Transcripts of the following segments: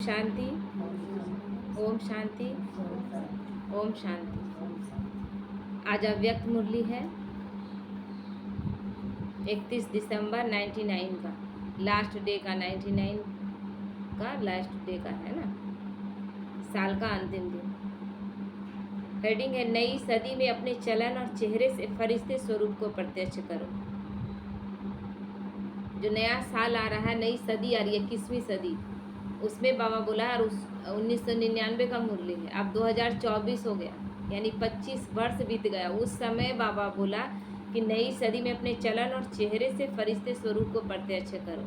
शांति। ओम शांति। ओम शांति। आज अव्यक्त मुरली है 31 दिसंबर 99 का लास्ट डे का, 99 का लास्ट डे का है ना, साल का अंतिम दिन। हेडिंग है नई सदी में अपने चलन और चेहरे से फरिश्ते स्वरूप को प्रत्यक्ष करो। जो नया साल आ रहा है, नई सदी आ रही है, 21वीं सदी, उसमें बाबा बोला, और उस 1999 का मुरली है, अब 2024 हो गया, यानी 25 वर्ष बीत गया। उस समय बाबा बोला कि नई सदी में अपने चलन और चेहरे से फरिश्ते स्वरूप को प्रत्यक्ष करो।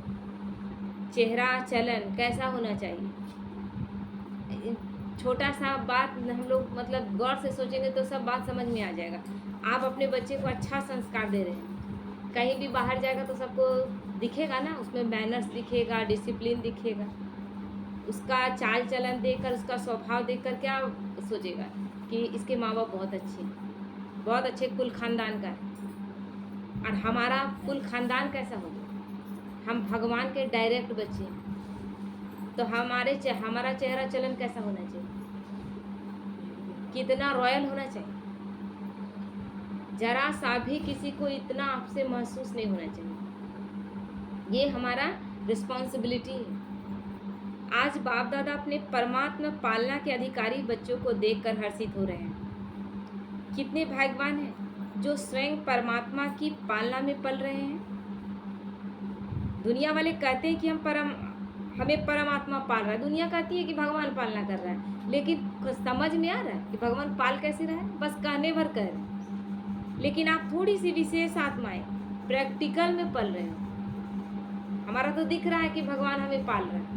चेहरा चलन कैसा होना चाहिए, छोटा सा बात हम लोग मतलब गौर से सोचेंगे तो सब बात समझ में आ जाएगा। आप अपने बच्चे को अच्छा संस्कार दे रहे हैं, कहीं भी बाहर जाएगा तो सबको दिखेगा ना, उसमें मैनर्स दिखेगा, डिसिप्लिन दिखेगा। उसका चाल चलन देखकर, उसका स्वभाव देखकर क्या सोचेगा कि इसके माँ बाप बहुत अच्छे हैं, बहुत अच्छे कुल खानदान का है। और हमारा कुल खानदान कैसा होगा, हम भगवान के डायरेक्ट बच्चे हैं, तो हमारा चेहरा चलन कैसा होना चाहिए, कितना रॉयल होना चाहिए। जरा सा भी किसी को इतना आपसे महसूस नहीं होना चाहिए। ये हमारा रिस्पॉन्सिबिलिटी है। आज बाप दादा अपने परमात्मा पालना के अधिकारी बच्चों को देखकर हर्षित हो रहे हैं। कितने भाग्यवान हैं जो स्वयं परमात्मा की पालना में पल रहे हैं। दुनिया वाले कहते हैं कि हमें परमात्मा पाल रहा है, दुनिया कहती है कि भगवान पालना कर रहा है, लेकिन समझ में आ रहा है कि भगवान पाल कैसे रहा है, बस कहने भर कह रहे हैं। लेकिन आप थोड़ी सी विशेष आत्माएं प्रैक्टिकल में पल रहे हो। हमारा तो दिख रहा है कि भगवान हमें पाल रहा है,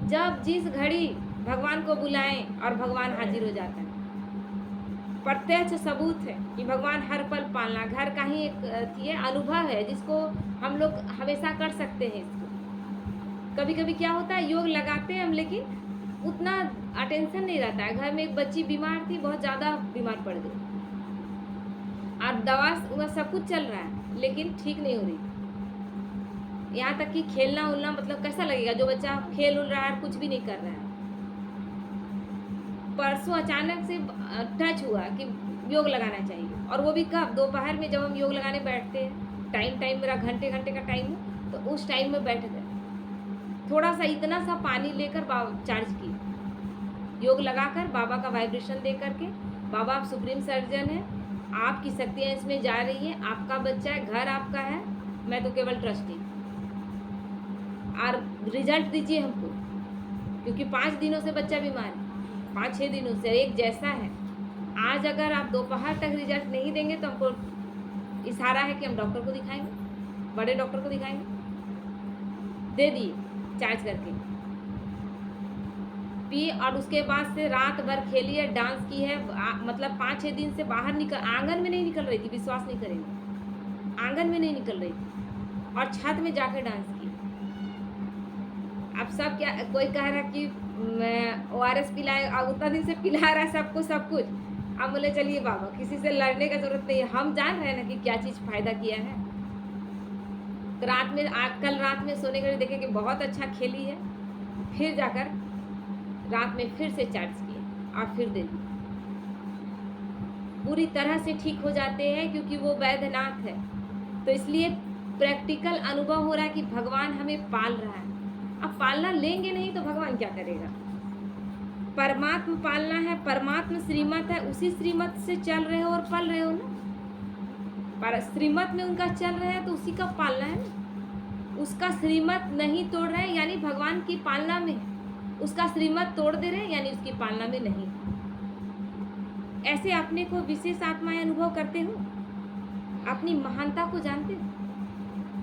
जब जिस घड़ी भगवान को बुलाएं और भगवान हाजिर हो जाता है। प्रत्यक्ष सबूत है कि भगवान हर पल पालना, घर का ही एक ये अनुभव है जिसको हम लोग हमेशा कर सकते हैं। इसको कभी कभी क्या होता है, योग लगाते हैं हम, लेकिन उतना अटेंशन नहीं रहता है। घर में एक बच्ची बीमार थी, बहुत ज़्यादा बीमार पड़ गई, और दवा सब कुछ चल रहा है, लेकिन ठीक नहीं हो रही। यहाँ तक कि खेलना उलना, मतलब कैसा लगेगा जो बच्चा खेल उल रहा है, कुछ भी नहीं कर रहा है। परसों अचानक से टच हुआ कि योग लगाना चाहिए, और वो भी कब, दोपहर में जब हम योग लगाने बैठते हैं, टाइम मेरा घंटे का टाइम है, तो उस टाइम में बैठ गए। थोड़ा सा इतना सा पानी लेकर चार्ज की, योग लगाकर बाबा का वाइब्रेशन दे करके, बाबा आप सुप्रीम सर्जन हैं, आपकी शक्तियाँ इसमें जा रही हैं, आपका बच्चा है, घर आपका है, मैं तो केवल ट्रस्टी, और रिजल्ट दीजिए हमको, क्योंकि 5 दिनों से बच्चा बीमार है, 5-6 दिनों से एक जैसा है। आज अगर आप दोपहर तक रिजल्ट नहीं देंगे तो हमको इशारा है कि हम डॉक्टर को दिखाएंगे, बड़े डॉक्टर को दिखाएंगे। दे दिए चार्ज करके, पी, और उसके बाद से रात भर खेली है, डांस की है। मतलब 5-6 दिन से बाहर आंगन में नहीं निकल रही थी, विश्वास नहीं करेंगे, आंगन में नहीं निकल रही थी, और छत में जाकर डांस की। अब सब क्या, कोई कह रहा कि ORS पिलाए, और उतना दिन से पिला रहा है सबको सब कुछ। अब बोले चलिए बाबा, किसी से लड़ने का जरूरत नहीं है, हम जान रहे हैं ना कि क्या चीज़ फायदा किया है। तो कल रात में सोने के लिए देखे कि बहुत अच्छा खेली है, फिर जाकर रात में फिर से चार्ज किए और फिर दे दी। पूरी तरह से ठीक हो जाते हैं, क्योंकि वो वैद्यनाथ है। तो इसलिए प्रैक्टिकल अनुभव हो रहा है कि भगवान हमें पाल रहा है। अब पालना लेंगे नहीं तो भगवान क्या करेगा। परमात्मा पालना है, परमात्मा श्रीमत है, उसी श्रीमत से चल रहे हो और पल रहे हो ना। पर श्रीमत में उनका चल रहे हैं तो उसी का पालना है ना। उसका श्रीमत नहीं तोड़ रहे हैं यानी भगवान की पालना में है, उसका श्रीमत तोड़ दे रहे हैं यानी उसकी पालना में नहीं। ऐसे अपने को विशेष आत्माएं अनुभव करते हो, अपनी महानता को जानते हो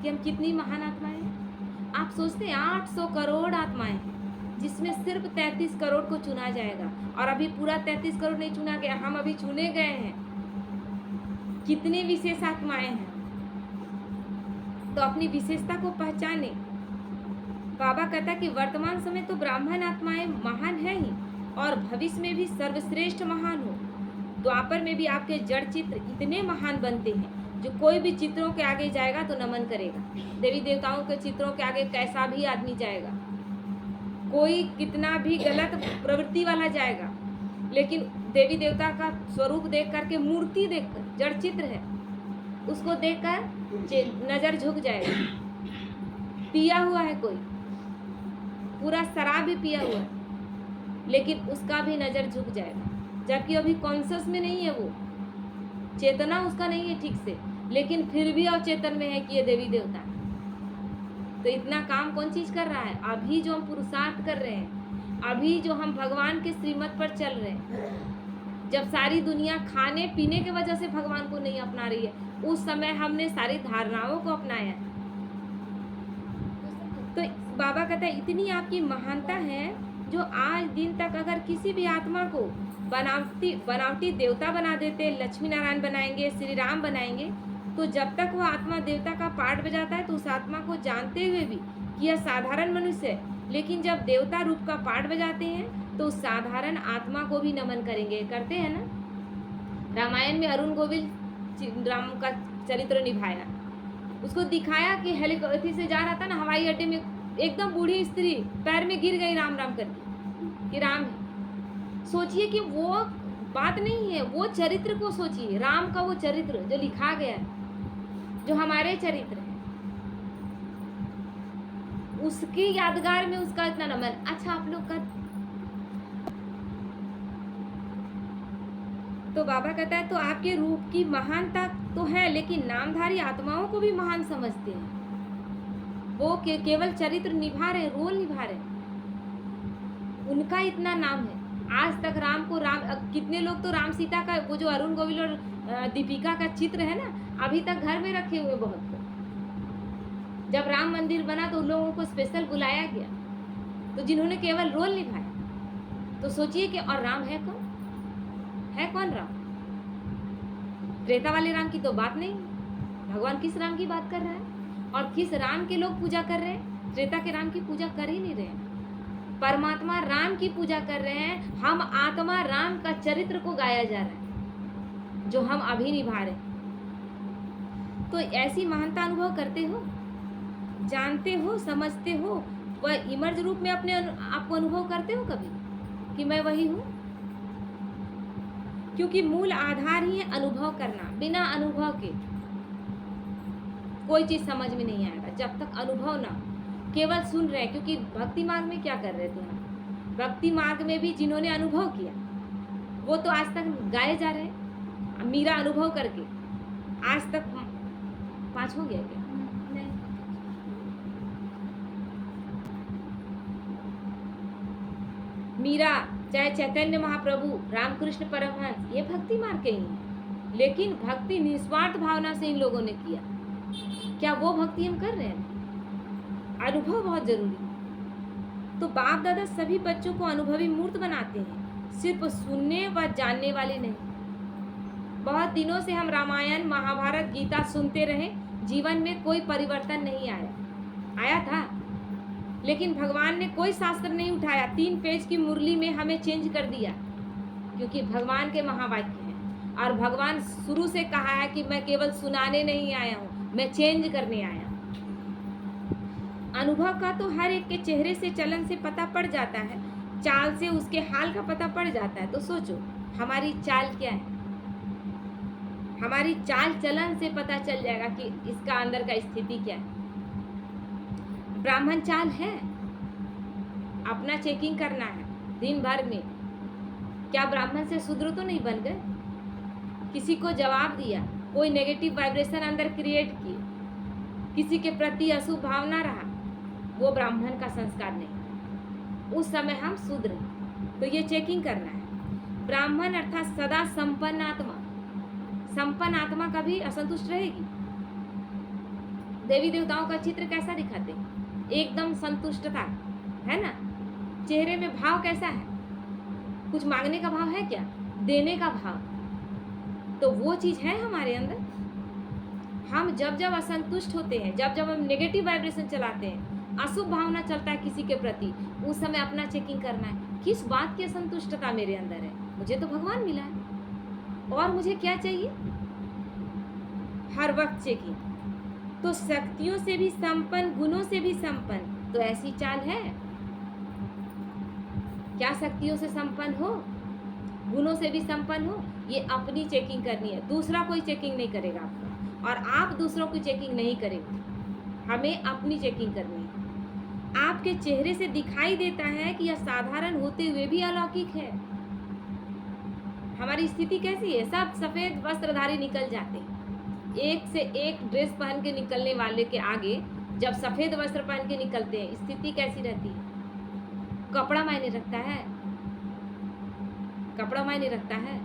कि हम कितनी महान आत्माएं हैं। आप सोचते हैं 800 करोड़ आत्माएं हैं, जिसमें सिर्फ 33 करोड़ को चुना जाएगा, और अभी पूरा 33 करोड़ नहीं चुना गया, हम अभी चुने गए हैं। कितनी विशेष आत्माएं हैं, तो अपनी विशेषता को पहचाने। बाबा कहता कि वर्तमान समय तो ब्राह्मण आत्माएं महान है ही, और भविष्य में भी सर्वश्रेष्ठ महान हो। द्वापर में भी आपके जड़ चित्र इतने महान बनते हैं, जो कोई भी चित्रों के आगे जाएगा तो नमन करेगा। देवी देवताओं के चित्रों के आगे कैसा भी आदमी जाएगा कोई कितना भी गलत प्रवृत्ति वाला जाएगा, लेकिन देवी देवता का स्वरूप देख करके, मूर्ति देखकर, जड़ चित्र है, उसको देखकर नजर झुक जाएगा। पिया हुआ है कोई, पूरा शराब भी पिया हुआ है, लेकिन उसका भी नजर झुक जाएगा, जबकि अभी कॉन्शियस में नहीं है, वो चेतना उसका नहीं है ठीक से, लेकिन फिर भी अवचेतन में है कि ये देवी देवता है। तो इतना काम कौन चीज कर रहा है? अभी जो हम पुरुषार्थ कर रहे हैं, अभी जो हम भगवान के श्रीमत पर चल रहे हैं, जब सारी दुनिया खाने पीने के वजह से भगवान को नहीं अपना रही है, उस समय हमने सारी धारणाओं को अपनाया। तो बाबा कहता है इतनी आपकी महानता है, जो आज दिन तक अगर किसी भी आत्मा को बनावटी देवता बना देते, लक्ष्मी नारायण बनाएंगे, श्री राम बनाएंगे, तो जब तक वह आत्मा देवता का पाठ बजाता है तो उस आत्मा को जानते हुए भी कि यह साधारण मनुष्य है, लेकिन जब देवता रूप का पाठ बजाते हैं तो उस साधारण आत्मा को भी नमन करेंगे, करते हैं ना। रामायण में अरुण गोविल राम का चरित्र निभाया, उसको दिखाया कि हेलीकॉप्टर से जा रहा था ना, हवाई अड्डे में एकदम बूढ़ी स्त्री पैर में गिर गई राम राम करके कि राम है। सोचिए कि वो बात नहीं है, वो चरित्र को सोचिए, राम का वो चरित्र जो लिखा गया है, जो हमारे चरित्र है, उसकी यादगार में उसका इतना नमन। अच्छा, आप लोग का तो बाबा कहता है तो आपके रूप की महानता तो है, लेकिन नामधारी आत्माओं को भी महान समझते हैं। वो केवल चरित्र निभा रहे, रोल निभा रहे, उनका इतना नाम है। आज तक राम को कितने लोग तो राम सीता का वो जो अरुण गोविल और दीपिका का चित्र है ना, अभी तक घर में रखे हुए बहुत लोग। जब राम मंदिर बना तो उन लोगों को स्पेशल बुलाया गया, तो जिन्होंने केवल रोल निभाया। तो सोचिए कि और राम है कौन? है कौन राम? त्रेता वाले राम की तो बात नहीं। भगवान किस राम की बात कर रहा है? और किस राम के लोग पूजा कर रहे हैं? त्रेता के राम की पूजा कर ही नहीं रहे हैं, परमात्मा राम की पूजा कर रहे हैं। हम आत्मा राम का चरित्र को गाया जा रहा है, जो हम अभी निभा रहे हैं। तो ऐसी महानता अनुभव करते हो, जानते हो, समझते हो, वह इमर्ज रूप में अपने आपको अनुभव करते हो कभी कि मैं वही हूँ? क्योंकि मूल आधार ही है अनुभव करना। बिना अनुभव के कोई चीज समझ में नहीं आएगा, जब तक अनुभव ना। केवल सुन रहे हैं, क्योंकि भक्ति मार्ग में क्या कर रहे थे हम? भक्ति मार्ग में भी जिन्होंने अनुभव किया वो तो आज तक गाए जा रहे हैं। मीरा अनुभव करके आज तक 5 हो गया क्या? मीरा, चाहे चैतन्य महाप्रभु, रामकृष्ण परमहंस, ये भक्ति मार्ग के ही हैं, लेकिन भक्ति निस्वार्थ भावना से इन लोगों ने किया। क्या वो भक्ति हम कर रहे हैं? अनुभव बहुत जरूरी। तो बाप दादा सभी बच्चों को अनुभवी मूर्त बनाते हैं, सिर्फ सुनने व जानने वाले नहीं। बहुत दिनों से हम रामायण, महाभारत, गीता सुनते रहे, जीवन में कोई परिवर्तन नहीं आया था, लेकिन भगवान ने कोई शास्त्र नहीं उठाया, 3 पेज की मुरली में हमें चेंज कर दिया, क्योंकि भगवान के महावाक्य हैं। और भगवान शुरू से कहा है कि मैं केवल सुनाने नहीं आया हूँ, मैं चेंज करने आया हूँ। अनुभव का तो हर एक के चेहरे से, चलन से पता पड़ जाता है, चाल से उसके हाल का पता पड़ जाता है। तो सोचो हमारी चाल क्या है? हमारी चाल चलन से पता चल जाएगा कि इसका अंदर का स्थिति क्या है। ब्राह्मण चाल है, अपना चेकिंग करना है दिन भर में। क्या ब्राह्मण से शूद्र तो नहीं बन गए? किसी को जवाब दिया, कोई नेगेटिव वाइब्रेशन अंदर क्रिएट की, किसी के प्रति अशुभ भावना रहा, वो ब्राह्मण का संस्कार नहीं, उस समय हम शूद्र हैं। तो ये चेकिंग करना है। ब्राह्मण अर्थात सदा संपन्न आत्मा। संपन्न आत्मा कभी असंतुष्ट रहेगी? देवी देवताओं का चित्र कैसा दिखाते? एकदम संतुष्टता है ना। चेहरे में भाव कैसा है? कुछ मांगने का भाव है क्या? देने का भाव। तो वो चीज है हमारे अंदर। हम जब जब असंतुष्ट होते हैं, जब जब हम नेगेटिव वाइब्रेशन चलाते हैं, अशुभ भावना चलता है किसी के प्रति, उस समय अपना चेकिंग करना है, किस बात की असंतुष्टता मेरे अंदर है? मुझे तो भगवान मिला है, और मुझे क्या चाहिए? हर वक्त चेकिंग। तो शक्तियों से भी संपन्न, गुणों से भी संपन्न, तो ऐसी चाल है। क्या शक्तियों से संपन्न हो, गुणों से भी संपन्न हो, ये अपनी चेकिंग करनी है। दूसरा कोई चेकिंग नहीं करेगा आपका, और आप दूसरों की चेकिंग नहीं करेंगे। हमें अपनी चेकिंग करनी है। आपके चेहरे से दिखाई देता है कि यह साधारण होते हुए भी अलौकिक है। हमारी स्थिति कैसी है? सब सफेद वस्त्रधारी निकल जाते हैं। एक से एक ड्रेस पहन के निकलने वाले के आगे जब सफेद वस्त्र पहन के निकलते हैं, स्थिति कैसी रहती है? कपड़ा मायने रखता है? कपड़ा मायने रखता है?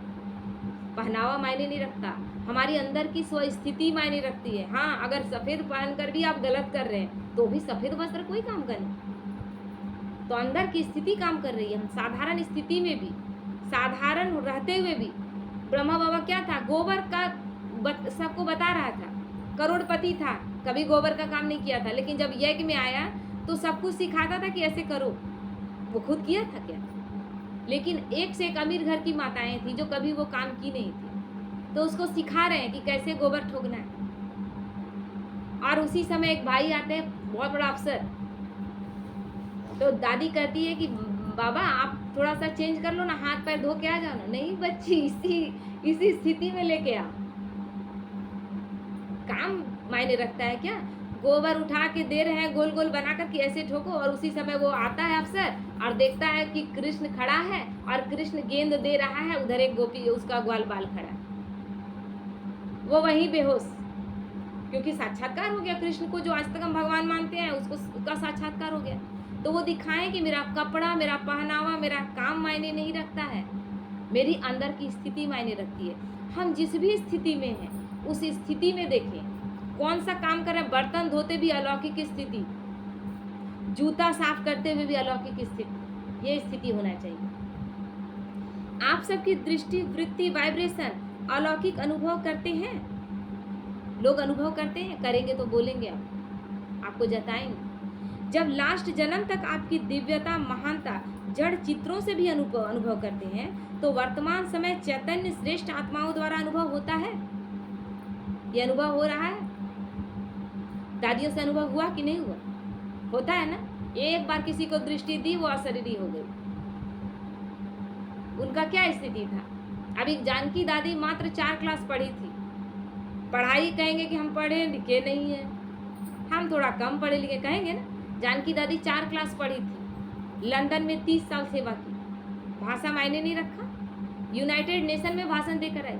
पहनावा मायने नहीं रखता। हमारी अंदर की स्वस्थिति मायने रखती है। हाँ, अगर सफेद पहनकर भी आप गलत कर रहे हैं तो भी सफेद वस्त्र कोई काम करे, तो अंदर की स्थिति काम कर रही है। हम साधारण स्थिति में भी, साधारण रहते हुए भी, ब्रह्मा बाबा क्या था? गोबर का सबको बता रहा था, करोड़पति था, कभी गोबर का काम नहीं किया था, लेकिन जब यज्ञ में आया तो सब कुछ सिखाता था कि ऐसे करो। वो खुद किया था क्या? लेकिन एक से एक अमीर घर की माताएं थी जो कभी वो काम की नहीं थी, तो उसको सिखा रहे हैं कि कैसे गोबर ठोकना है। और उसी समय एक भाई आते हैं, बहुत बड़ा अफसर, तो दादी कहती है कि बाबा आप थोड़ा सा चेंज कर लो ना, हाथ पैर धो के आ जाओ ना। नहीं बच्ची, इसी स्थिति में लेके आओ। काम मायने रखता है क्या? गोबर उठा के दे रहे हैं गोल गोल बना कर कि ऐसे ठोको, और उसी समय वो आता है अफसर और देखता है कि कृष्ण खड़ा है और कृष्ण गेंद दे रहा है, उधर एक गोपी उसका ग्वाल बाल खड़ा है, वो वहीं बेहोश, क्योंकि साक्षात्कार हो गया। कृष्ण को जो आज तक हम भगवान मानते हैं उसका साक्षात्कार हो गया। तो वो दिखाएं कि मेरा कपड़ा, मेरा पहनावा, मेरा काम मायने नहीं रखता है, मेरी अंदर की स्थिति मायने रखती है। हम जिस भी स्थिति में हैं उस स्थिति में देखें कौन सा काम कर रहे हैं। बर्तन धोते भी अलौकिक स्थिति, जूता साफ करते हुए भी अलौकिक स्थिति, ये स्थिति होना चाहिए। आप सबकी दृष्टि, वृत्ति, वाइब्रेशन अलौकिक अनुभव करते हैं। लोग अनुभव करते हैं, करेंगे तो बोलेंगे, आपको जताएंगे। जब लास्ट जन्म तक आपकी दिव्यता, महानता जड़ चित्रों से भी अनुभव करते हैं, तो वर्तमान समय चैतन्य श्रेष्ठ आत्माओं द्वारा अनुभव होता है। ये अनुभव हो रहा है। दादियों से अनुभव हुआ कि नहीं हुआ? होता है ना। एक बार किसी को दृष्टि दी, वो अशरीरी हो गई। उनका क्या स्थिति था? अभी जानकी दादी मात्र 4 क्लास पढ़ी थी। पढ़ाई कहेंगे कि हम पढ़े लिखे नहीं है, हम थोड़ा कम पढ़े लिखे कहेंगे ना। जानकी दादी 4 क्लास पढ़ी थी, लंदन में 30 साल सेवा की, भाषा मायने नहीं रखा, यूनाइटेड नेशन में भाषण देकर आई।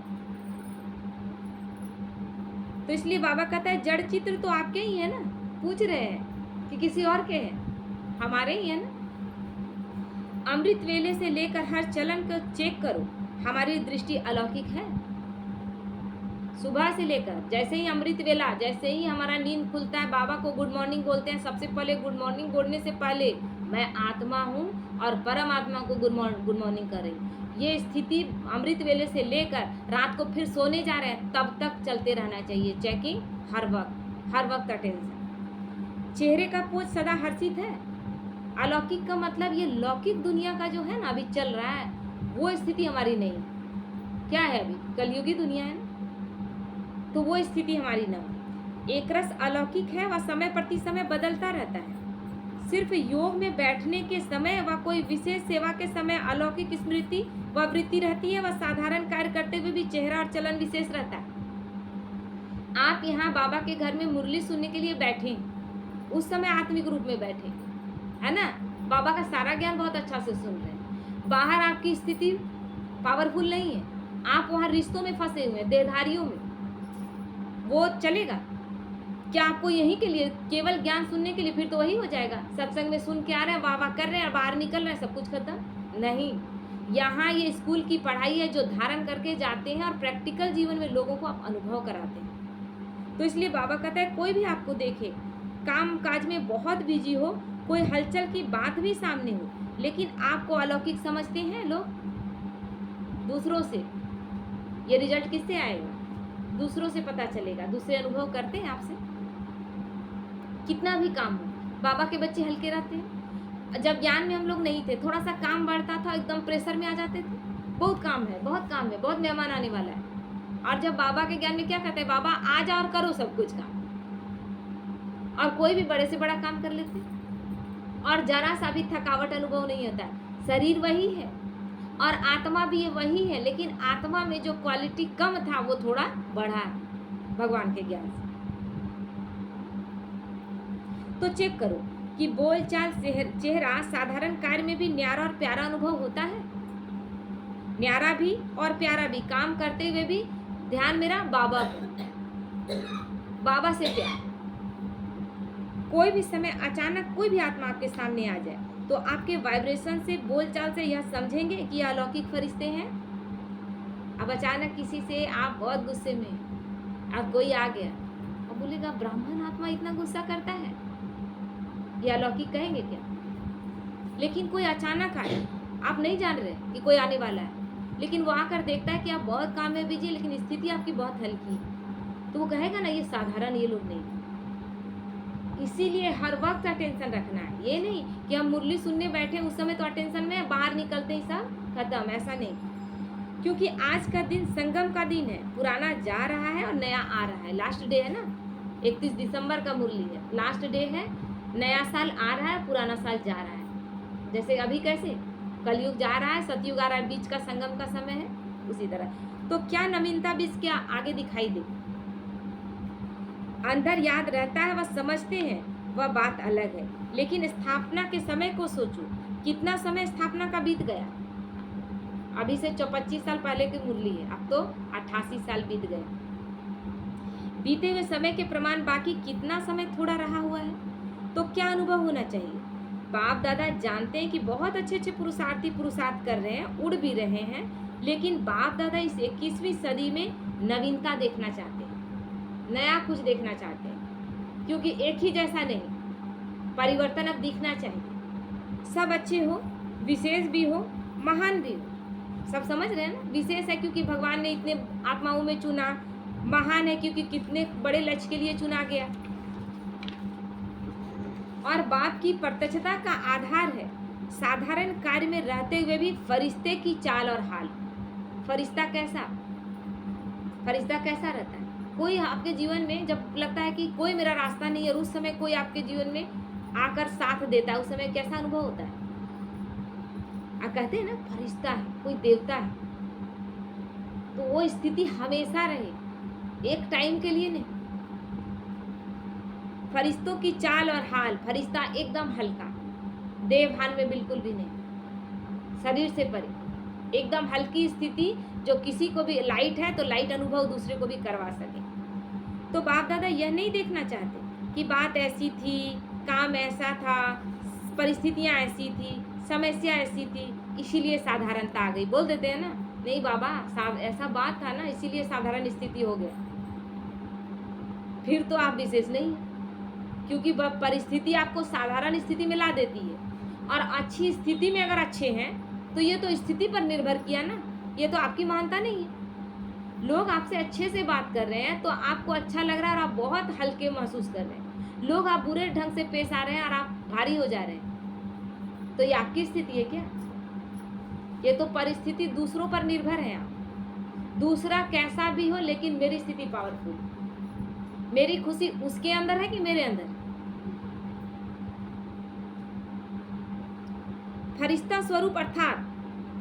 तो इसलिए बाबा कहता है जड़ चित्र तो आपके ही है ना। पूछ रहे हैं कि किसी और के हैं? हमारे ही है ना। अमृत वेले से लेकर हर चलन को चेक करो, हमारी दृष्टि अलौकिक है। सुबह से लेकर, जैसे ही अमृत वेला, जैसे ही हमारा नींद खुलता है, बाबा को गुड मॉर्निंग बोलते हैं। सबसे पहले गुड मॉर्निंग बोलने से पहले मैं आत्मा हूँ और परमात्मा को गुड मॉर्निंग कर रही। ये स्थिति अमृत वेले से लेकर रात को फिर सोने जा रहे हैं तब तक चलते रहना चाहिए। चेकिंग हर वक्त अटेंशन। चेहरे का पोज सदा हर्षित है। अलौकिक का मतलब ये लौकिक दुनिया का जो है ना अभी चल रहा है, वो स्थिति हमारी नहीं। क्या है? अभी कलयुगी दुनिया है ना, तो वो स्थिति हमारी ना हो। एक रस अलौकिक है, वह समय प्रति समय बदलता रहता है। सिर्फ योग में बैठने के समय व कोई विशेष सेवा के समय अलौकिक स्मृति व वृत्ति रहती है। वह साधारण कार्य करते हुए भी चेहरा और चलन विशेष रहता है। आप यहाँ बाबा के घर में मुरली सुनने के लिए बैठे, उस समय आत्मिक रूप में बैठे, है ना। बाबा का सारा ज्ञान बहुत अच्छा से सुन रहे हैं। बाहर आपकी स्थिति पावरफुल नहीं है, आप वहाँ रिश्तों में फंसे हुए हैं, देहधारियों में, वो चलेगा क्या? आपको यहीं के लिए केवल ज्ञान सुनने के लिए, फिर तो वही हो जाएगा। सत्संग में सुन के आ रहे हैं, वाह वाह कर रहे हैं और बाहर निकल रहे हैं, सब कुछ खत्म नहीं। यहाँ ये स्कूल की पढ़ाई है जो धारण करके जाते हैं और प्रैक्टिकल जीवन में लोगों को आप अनुभव कराते हैं। तो इसलिए बाबा कहता है कोई भी आपको देखे काम काज में बहुत बिजी हो, कोई हलचल की बात भी सामने हो, लेकिन आपको अलौकिक समझते हैं लोग दूसरों से। ये रिजल्ट किससे आएगा? दूसरों से पता चलेगा, दूसरे अनुभव करते हैं आपसे। कितना भी काम हो, बाबा के बच्चे हल्के रहते हैं। जब ज्ञान में हम लोग नहीं थे, थोड़ा सा काम बढ़ता था, एकदम प्रेशर में आ जाते थे, बहुत काम है, बहुत काम है, बहुत मेहमान आने वाला है। और जब बाबा के ज्ञान में क्या कहते हैं, बाबा आ जाओ और करो सब कुछ काम, और कोई भी बड़े से बड़ा काम कर लेते, और जरा सा भी थकावट अनुभव नहीं होता है। शरीर वही है और आत्मा भी वही है, लेकिन आत्मा में जो क्वालिटी कम था वो थोड़ा बढ़ा है भगवान के ज्ञान से। तो चेक करो कि बोलचाल चेहरा साधारण कार्य में भी न्यारा और प्यारा अनुभव होता है। न्यारा भी और प्यारा भी, काम करते हुए भी ध्यान मेरा बाबा पर, बाबा से प्यार। कोई भी समय अचानक कोई भी आत्मा आपके सामने आ जाए तो आपके वाइब्रेशन से, बोलचाल से यह समझेंगे कि यह अलौकिक फरिश्ते हैं। अब अचानक किसी से आप बहुत गुस्से में, अब कोई आ गया और बोलेगा ब्राह्मण आत्मा इतना गुस्सा करता है, ये अलौकिक कहेंगे क्या? लेकिन कोई अचानक आए, आप नहीं जान रहे कि कोई आने वाला है, लेकिन वो आकर देखता है कि आप बहुत काम में बिजी, लेकिन स्थिति आपकी बहुत हल्की है, तो वो कहेगा ना ये साधारण, ये लोग नहीं। इसीलिए हर वक्त अटेंशन रखना है। ये नहीं कि हम मुरली सुनने बैठे उस समय तो अटेंशन में, बाहर निकलते ही सब खत्म, ऐसा नहीं। क्योंकि आज का दिन संगम का दिन है, पुराना जा रहा है और नया आ रहा है। लास्ट डे है ना, 31 दिसंबर का मुरली है, लास्ट डे है, नया साल आ रहा है, पुराना साल जा रहा है। जैसे अभी कैसे कलयुग जा रहा है, सतयुग आ रहा है, बीच का संगम का समय है, उसी तरह। तो क्या नवीनता भी इसके आगे दिखाई दे, अंदर याद रहता है, वह समझते हैं, वह बात अलग है। लेकिन स्थापना के समय को सोचो, कितना समय स्थापना का बीत गया। अभी से 25 साल पहले की मुरली है, अब तो 88 साल बीत गए। बीते हुए समय के प्रमाण बाकी कितना समय थोड़ा रहा हुआ है। तो क्या अनुभव होना चाहिए? बाप दादा जानते हैं कि बहुत अच्छे अच्छे पुरुषार्थी पुरुषार्थ कर रहे हैं, उड़ भी रहे हैं, लेकिन बाप दादा इस 21वीं सदी में नवीनता देखना चाहते हैं, नया कुछ देखना चाहते हैं, क्योंकि एक ही जैसा नहीं, परिवर्तन अब दिखना चाहिए। सब अच्छे हो, विशेष भी हो, महान भी हो। सब समझ रहे हैं ना? विशेष है क्योंकि भगवान ने इतने आत्माओं में चुना, महान है क्योंकि कितने बड़े लक्ष्य के लिए चुना गया। और बाप की प्रत्यक्षता का आधार है साधारण कार्य में रहते हुए भी फरिश्ते की चाल और हाल। फरिश्ता कैसा रहता है? कोई आपके जीवन में जब लगता है कि कोई मेरा रास्ता नहीं है और उस समय कोई आपके जीवन में आकर साथ देता है, उस समय कैसा अनुभव होता है? आप कहते हैं ना फरिश्ता है, कोई देवता है, तो वो स्थिति हमेशा रहे, एक टाइम के लिए नहीं। फरिश्तों की चाल और हाल, फरिश्ता एकदम हल्का, देवभान में बिल्कुल भी नहीं, शरीर से परे, एकदम हल्की स्थिति, जो किसी को भी लाइट है तो लाइट अनुभव दूसरे को भी करवा सके। तो बाप दादा यह नहीं देखना चाहते कि बात ऐसी थी, काम ऐसा था, परिस्थितियाँ ऐसी थी, समस्या ऐसी थी, इसीलिए साधारणता आ गई। बोल देते हैं ना, नहीं बाबा ऐसा बात था ना, इसीलिए साधारण स्थिति हो गया। फिर तो आप विशेष नहीं हैं, क्योंकि परिस्थिति आपको साधारण स्थिति में ला देती है। और अच्छी स्थिति में अगर अच्छे हैं तो ये तो स्थिति पर निर्भर किया ना, ये तो आपकी महानता नहीं है। लोग आपसे अच्छे से बात कर रहे हैं तो आपको अच्छा लग रहा है और आप बहुत हल्के महसूस कर रहे हैं। लोग आप बुरे ढंग से पेश आ रहे हैं और आप भारी हो जा रहे हैं, तो ये आपकी स्थिति है क्या? ये तो परिस्थिति दूसरों पर निर्भर है। आप दूसरा कैसा भी हो, लेकिन मेरी स्थिति पावरफुल, मेरी खुशी उसके अंदर है कि मेरे अंदर? फरिश्ता स्वरूप अर्थात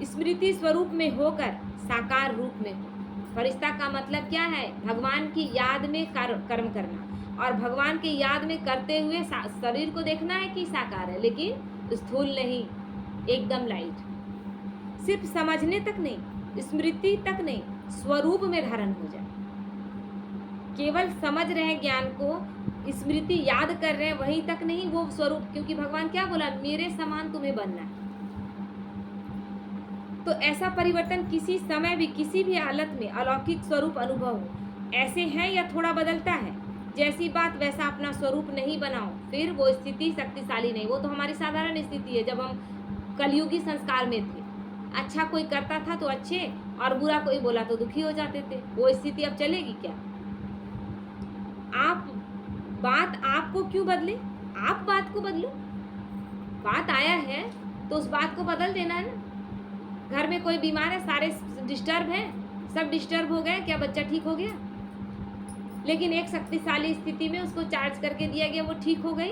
स्मृति स्वरूप में होकर साकार रूप में हो। फरिश्ता का मतलब क्या है? भगवान की याद में कर्म करना, और भगवान की याद में करते हुए शरीर को देखना है कि साकार है, लेकिन स्थूल नहीं, एकदम लाइट। सिर्फ समझने तक नहीं, स्मृति तक नहीं, स्वरूप में धारण हो जाए। केवल समझ रहे हैं ज्ञान को, स्मृति याद कर रहे हैं, वहीं तक नहीं, वो स्वरूप। क्योंकि भगवान क्या बोला? मेरे समान तुम्हें बनना है। तो ऐसा परिवर्तन किसी समय भी, किसी भी हालत में अलौकिक स्वरूप अनुभव हो। ऐसे हैं या थोड़ा बदलता है, जैसी बात वैसा अपना स्वरूप नहीं बनाओ, फिर वो स्थिति शक्तिशाली नहीं। वो तो हमारी साधारण स्थिति है, जब हम कलयुगी संस्कार में थे। अच्छा कोई करता था तो अच्छे, और बुरा कोई बोला तो दुखी हो जाते थे। वो स्थिति अब चलेगी क्या? बात आपको क्यों बदले? आप बात को बदलो। बात आया है तो उस बात को बदल देना है ना। घर में कोई बीमार है, सारे डिस्टर्ब हैं, सब डिस्टर्ब हो गए, क्या बच्चा ठीक हो गया? लेकिन एक शक्तिशाली स्थिति में उसको चार्ज करके दिया गया, वो ठीक हो गई।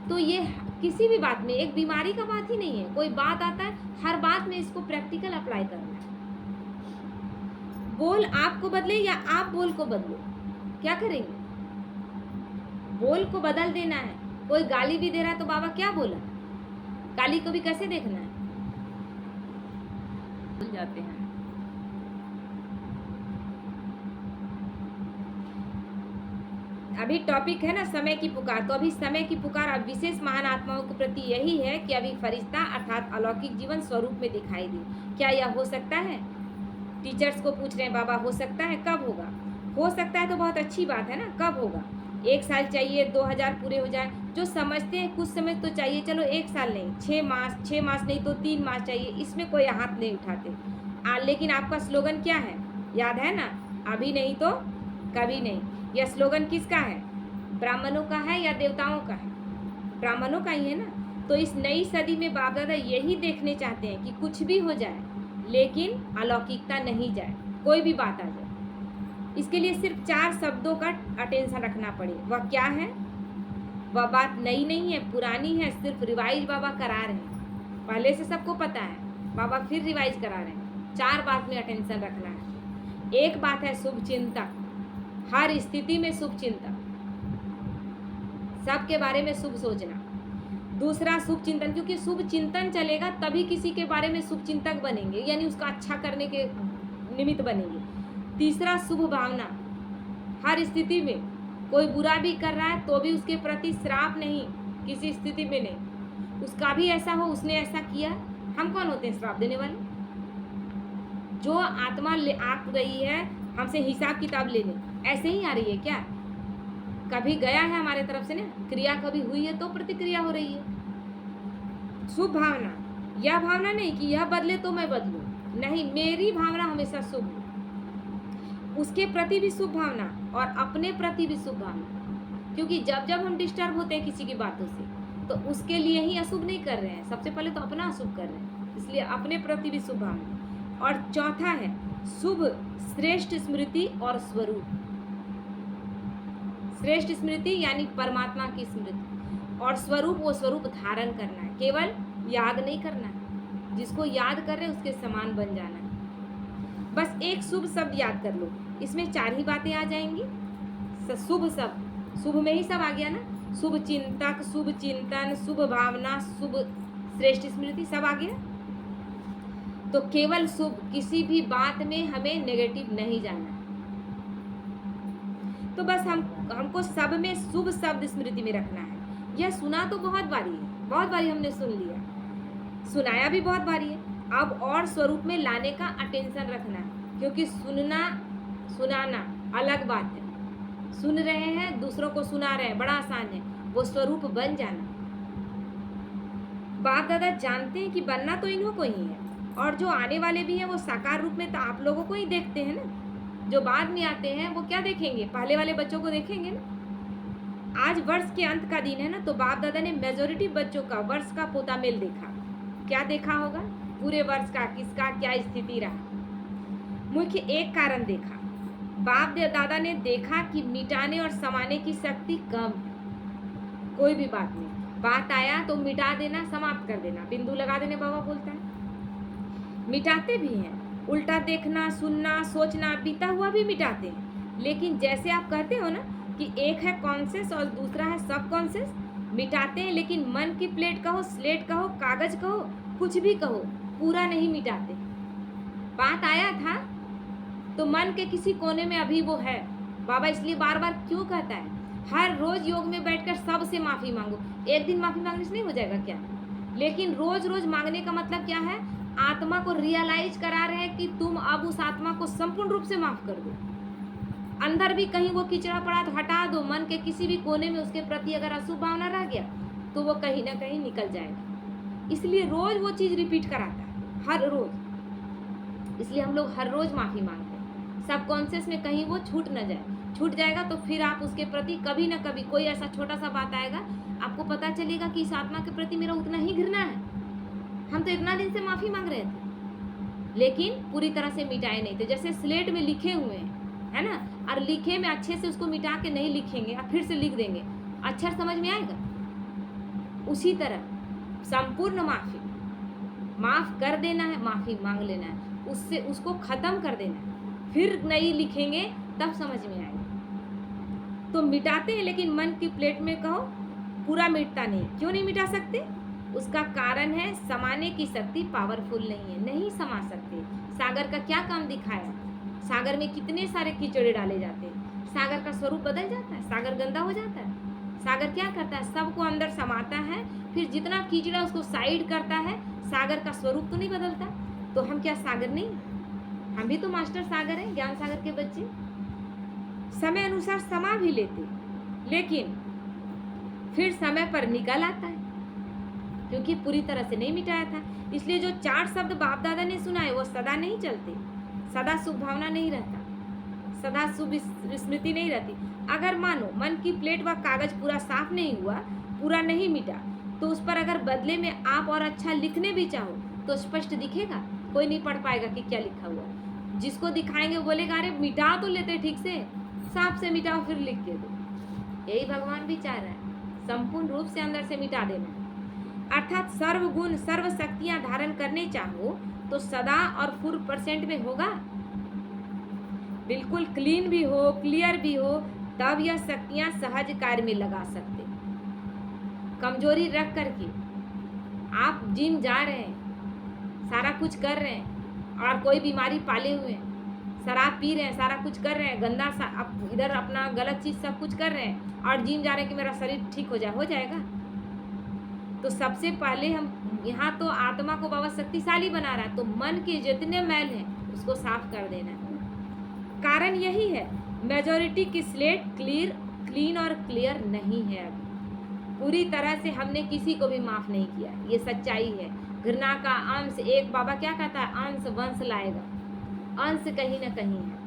तो ये किसी भी बात में, एक बीमारी का बात ही नहीं है, कोई बात आता है हर बात में इसको प्रैक्टिकल अप्लाई करना है। बोल आपको बदले या आप बोल को बदलो, क्या करेंगे? बोल को बदल देना है। कोई गाली भी दे रहा है तो बाबा क्या बोला, गाली को भी कैसे देखना है, भूल जाते हैं। अभी टॉपिक है ना समय की पुकार, तो अभी समय की पुकार अब विशेष महान आत्माओं के प्रति यही है कि अभी फरिश्ता अर्थात अलौकिक जीवन स्वरूप में दिखाई दे। क्या यह हो सकता है? टीचर्स को पूछ रहे हैं बाबा हो सकता है, कब होगा? हो सकता है तो बहुत अच्छी बात है ना, कब होगा? 1 साल चाहिए, 2000 पूरे हो जाए, जो समझते हैं कुछ समय तो चाहिए, चलो 1 साल नहीं, 6 मास नहीं तो 3 मास चाहिए, इसमें कोई हाथ नहीं उठाते। लेकिन आपका स्लोगन क्या है, याद है ना? अभी नहीं तो कभी नहीं। यह स्लोगन किसका है? ब्राह्मणों का है या देवताओं का है? ब्राह्मणों का ही है ना। तो इस नई सदी में बाप दादा यही देखने चाहते हैं कि कुछ भी हो जाए लेकिन अलौकिकता नहीं जाए, कोई भी बात आ जाए। इसके लिए सिर्फ 4 शब्दों का अटेंशन रखना पड़े। वह क्या है? वह बात नई नहीं है, पुरानी है, सिर्फ रिवाइज बाबा करा रहे हैं। पहले से सबको पता है, बाबा फिर रिवाइज करा रहे हैं। 4 बात में अटेंशन रखना है। एक बात है शुभ चिंतक, हर स्थिति में शुभ चिंतन, सबके बारे में शुभ सोचना। दूसरा शुभ चिंतन, क्योंकि शुभ चिंतन चलेगा तभी किसी के बारे में शुभ चिंतक बनेंगे, यानी उसका अच्छा करने के निमित्त बनेंगे। तीसरा शुभ भावना, हर स्थिति में कोई बुरा भी कर रहा है तो भी उसके प्रति श्राप नहीं, किसी स्थिति में नहीं। उसका भी ऐसा हो, उसने ऐसा किया, हम कौन होते हैं श्राप देने वाले? जो आत्मा आ रही है हमसे हिसाब किताब लेने, ऐसे ही आ रही है क्या? कभी गया है हमारे तरफ से ना, क्रिया कभी हुई है तो प्रतिक्रिया हो रही है। शुभ भावना, यह भावना नहीं कि यह बदले तो मैं बदलूं, नहीं, मेरी भावना हमेशा शुभ, उसके प्रति भी शुभ भावना और अपने प्रति भी शुभ भावना। क्योंकि जब जब हम डिस्टर्ब होते हैं किसी की बातों से तो उसके लिए ही अशुभ नहीं कर रहे हैं, सबसे पहले तो अपना अशुभ कर रहे हैं, इसलिए अपने प्रति भी शुभ भावना। और चौथा है शुभ श्रेष्ठ स्मृति और स्वरूप। श्रेष्ठ स्मृति यानी परमात्मा की स्मृति, और स्वरूप वो स्वरूप धारण करना है, केवल याद नहीं करना है। जिसको याद कर रहे हैं उसके समान बन जाना है। बस एक शुभ शब्द याद कर लो, इसमें 4 ही बातें आ जाएंगी। शुभ शब्द, शुभ में ही सब आ गया ना, शुभ चिंतक, शुभ चिंतन, शुभ भावना, शुभ श्रेष्ठ स्मृति, सब आ गया। तो केवल शुभ, किसी भी बात में हमें नेगेटिव नहीं जाना है। तो बस हमको सब में शुभ शब्द स्मृति में रखना है। यह सुना तो बहुत बारी है, बहुत बारी हमने सुन लिया, सुनाया भी बहुत बारी है। अब और स्वरूप में लाने का अटेंशन रखना है, क्योंकि सुनना सुनाना अलग बात है। सुन रहे हैं, दूसरों को सुना रहे हैं, बड़ा आसान है, वो स्वरूप बन जाना। बाप दादा जानते हैं कि बनना तो इन्हों को ही है, और जो आने वाले भी हैं वो साकार रूप में तो आप लोगों को ही देखते हैं ना। जो बाद में आते हैं वो क्या देखेंगे? पहले वाले बच्चों को देखेंगे ना। आज वर्ष के अंत का दिन है ना, तो बाप दादा ने मेजोरिटी बच्चों का वर्ष का पोता मेल देखा। क्या देखा होगा? पूरे वर्ष का किसका क्या स्थिति रहा। मुख्य एक कारण देखा, बाप दादा ने देखा कि मिटाने और समाने की शक्ति कम है। कोई भी बात नहीं, बात आया तो मिटा देना, समाप्त कर देना, बिंदु लगा देने बाबा बोलता है। मिटाते भी हैं, उल्टा देखना, सुनना, सोचना, बीता हुआ भी मिटाते हैं। लेकिन जैसे आप कहते हो ना कि एक है कॉन्शियस और दूसरा है सब कॉन्शियस, मिटाते हैं लेकिन मन की प्लेट कहो, स्लेट कहो, कागज कहो, कुछ भी कहो, पूरा नहीं मिटाते। बात आया था तो मन के किसी कोने में अभी वो है। बाबा इसलिए बार बार क्यों कहता है, हर रोज योग में बैठकर सबसे माफ़ी मांगो। एक दिन माफ़ी मांगने से नहीं हो जाएगा क्या? लेकिन रोज रोज मांगने का मतलब क्या है? आत्मा को रियलाइज करा रहे हैं कि तुम अब उस आत्मा को संपूर्ण रूप से माफ कर दो। अंदर भी कहीं वो किचड़ा पड़ा तो हटा दो। मन के किसी भी कोने में उसके प्रति अगर अशुभ भावना रह गया तो वो कहीं ना कहीं निकल जाएगा। इसलिए रोज वो चीज़ रिपीट कराता है, हर रोज। इसलिए हम लोग हर रोज माफ़ी मांगते हैं, सबकॉन्शियस में कहीं वो छूट न जाए। छूट जाएगा तो फिर आप उसके प्रति कभी ना कभी कोई ऐसा छोटा सा बात आएगा, आपको पता चलेगा कि इस आत्मा के प्रति मेरा उतना ही घृणा है। हम तो इतना दिन से माफ़ी मांग रहे थे लेकिन पूरी तरह से मिटाए नहीं थे। जैसे स्लेट में लिखे हुए हैं, है ना, और लिखे में अच्छे से उसको मिटा के नहीं लिखेंगे, आप फिर से लिख देंगे, अक्षर समझ में आएगा? उसी तरह संपूर्ण माफ़ी, माफ़ कर देना है, माफ़ी मांग लेना है, उससे उसको ख़त्म कर देना है, फिर नई लिखेंगे तब समझ में आएगा। तो मिटाते हैं, लेकिन मन की प्लेट में कहो पूरा मिटता नहीं। क्यों नहीं मिटा सकते? उसका कारण है समाने की शक्ति पावरफुल नहीं है, नहीं समा सकते। सागर का क्या काम दिखाया? सागर में कितने सारे कीचड़े डाले जाते हैं, सागर का स्वरूप बदल जाता है, सागर गंदा हो जाता है। सागर क्या करता है? सबको अंदर समाता है, फिर जितना कीचड़ा उसको साइड करता है। सागर का स्वरूप तो नहीं बदलता। तो हम क्या सागर नहीं? हम भी तो मास्टर सागर हैं, ज्ञान सागर के बच्चे। समय अनुसार समा भी लेते, लेकिन फिर समय पर निकल आता है, क्योंकि पूरी तरह से नहीं मिटाया था। इसलिए जो 4 शब्द बाप दादा ने सुनाए वो सदा नहीं चलते, सदा शुभ भावना नहीं रहता, सदा शुभ स्मृति नहीं रहती। अगर मानो मन की प्लेट व कागज पूरा साफ नहीं हुआ, पूरा नहीं मिटा, तो उस पर अगर बदले में आप और अच्छा लिखने भी चाहो तो स्पष्ट दिखेगा, कोई नहीं पढ़ पाएगा कि क्या लिखा हुआ है। जिसको दिखाएंगे वो बोलेगा अरे मिटा तो लेते ठीक से, साफ से मिटाओ फिर लिख के दो। यही भगवान भी चाह रहा है, संपूर्ण रूप से अंदर से मिटा देना। अर्थात सर्वगुण सर्व शक्तियां धारण करने चाहो तो सदा और फुल % में होगा, बिल्कुल क्लीन भी हो, क्लियर भी हो, तब यह शक्तियां सहज कार्य में लगा सकते। कमजोरी रख करके आप जिम जा रहे हैं, सारा कुछ कर रहे हैं और कोई बीमारी पाले हुए हैं, शराब पी रहे हैं, सारा कुछ कर रहे हैं, गंदा सा इधर अपना गलत चीज़ सब कुछ कर रहे हैं और जिम जा रहे हैं कि मेरा शरीर ठीक हो जाएगा। तो सबसे पहले हम यहाँ तो आत्मा को बाबा शक्तिशाली बना रहा है, तो मन के जितने मैल हैं उसको साफ कर देना है। कारण यही है मेजॉरिटी की स्लेट क्लीन और क्लियर नहीं है। अभी पूरी तरह से हमने किसी को भी माफ़ नहीं किया, ये सच्चाई है। घृणा का अंश, एक बाबा क्या कहता है, अंश वंश लाएगा, अंश कहीं ना कहीं है।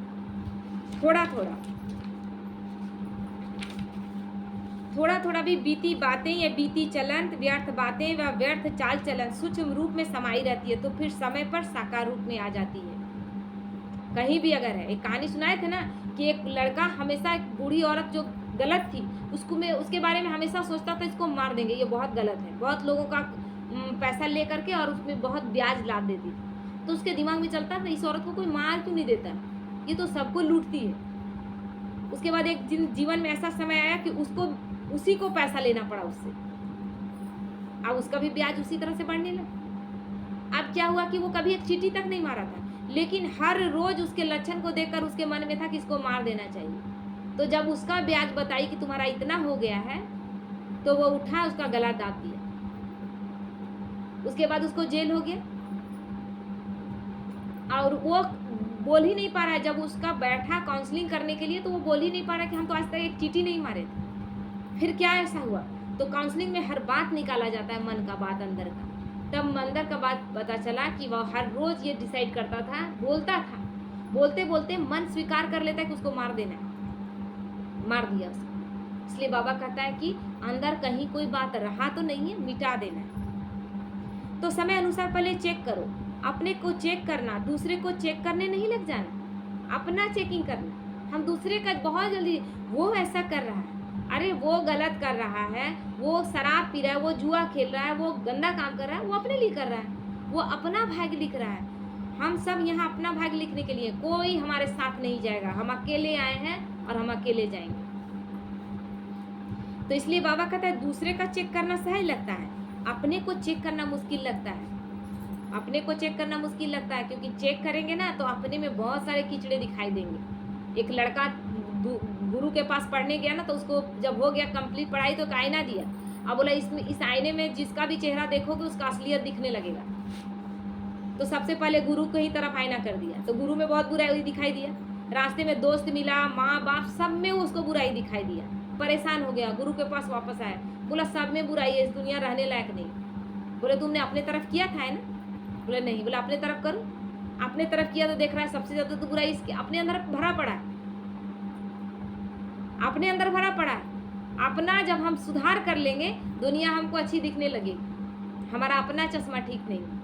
थोड़ा थोड़ा भी बीती बातें या बीती चलन, व्यर्थ बातें व व्यर्थ चाल चलन सूक्ष्म रूप में समाई रहती है, तो फिर समय पर साकार रूप में आ जाती है। कहीं भी अगर है, एक कहानी सुनाए थे ना कि एक लड़का हमेशा, एक बूढ़ी औरत जो गलत थी उसके बारे में हमेशा सोचता था इसको मार देंगे, ये बहुत गलत है, बहुत लोगों का पैसा ले करके और उसमें बहुत ब्याज ला देती थी। तो उसके दिमाग में चलता था इस औरत को कोई मार क्यों नहीं देता, ये तो सबको लूटती है। उसके बाद एक जीवन में ऐसा समय आया कि उसी को पैसा लेना पड़ा उससे, अब उसका भी ब्याज उसी तरह से बढ़ने लगा। अब क्या हुआ कि वो कभी एक चींटी तक नहीं मारा था, लेकिन हर रोज उसके लक्षण को देखकर उसके मन में था कि इसको मार देना चाहिए। तो जब उसका ब्याज बताई कि तुम्हारा इतना हो गया है, तो वो उठा, उसका गला दाब दिया। उसके बाद उसको जेल हो गया और वो बोल ही नहीं पा रहा है। जब उसका बैठा काउंसलिंग करने के लिए तो वो बोल ही नहीं पा रहा कि हम तो आज तक एक चींटी नहीं मारे थे। फिर क्या ऐसा हुआ? तो काउंसलिंग में हर बात निकाला जाता है, मन का बात, अंदर का। तब अंदर का बात पता चला कि वह हर रोज ये डिसाइड करता था, बोलता था, बोलते बोलते मन स्वीकार कर लेता है कि उसको मार देना है, मार दिया उसको। इसलिए बाबा कहता है कि अंदर कहीं कोई बात रहा तो नहीं है, मिटा देना है। तो समय अनुसार पहले चेक करो, अपने को चेक करना, दूसरे को चेक करने नहीं लग जाना, अपना चेकिंग करना। हम दूसरे का बहुत जल्दी, वो ऐसा कर रहा है, अरे वो गलत कर रहा है, वो शराब पी रहा है, वो जुआ खेल रहा है, वो गंदा काम कर रहा है, वो अपने लिए कर रहा है, वो अपना भाग्य लिख रहा है। हम सब यहाँ अपना भाग्य लिखने के लिए, कोई हमारे साथ नहीं जाएगा, हम अकेले आए हैं और हम अकेले जाएंगे। तो इसलिए बाबा कहता है दूसरे का चेक करना सहज लगता है, अपने को चेक करना मुश्किल लगता है। अपने को चेक करना मुश्किल लगता है क्योंकि चेक करेंगे ना तो अपने में बहुत सारे कीचड़े दिखाई देंगे। एक लड़का गुरु के पास पढ़ने गया ना, तो उसको जब हो गया कंप्लीट पढ़ाई तो एक आईना दिया। अब बोला इस आईने में जिसका भी चेहरा देखोगे उसका असलियत दिखने लगेगा। तो सबसे पहले गुरु को ही तरफ आईना कर दिया, तो गुरु में बहुत बुराई दिखाई दिया। रास्ते में दोस्त मिला, माँ बाप, सब में उसको बुराई दिखाई दिया। परेशान हो गया, गुरु के पास वापस आया, बोला सब में बुराई है, इस दुनिया रहने लायक नहीं। बोले तुमने अपने तरफ किया था है ना? बोले नहीं। बोला अपने तरफ करो। अपने तरफ किया तो देख रहा है सबसे ज़्यादा तो बुराई इसकी अपने अंदर भरा पड़ा है, अपने अंदर भरा पड़ा है। अपना जब हम सुधार कर लेंगे दुनिया हमको अच्छी दिखने लगेगी, हमारा अपना चश्मा ठीक नहीं।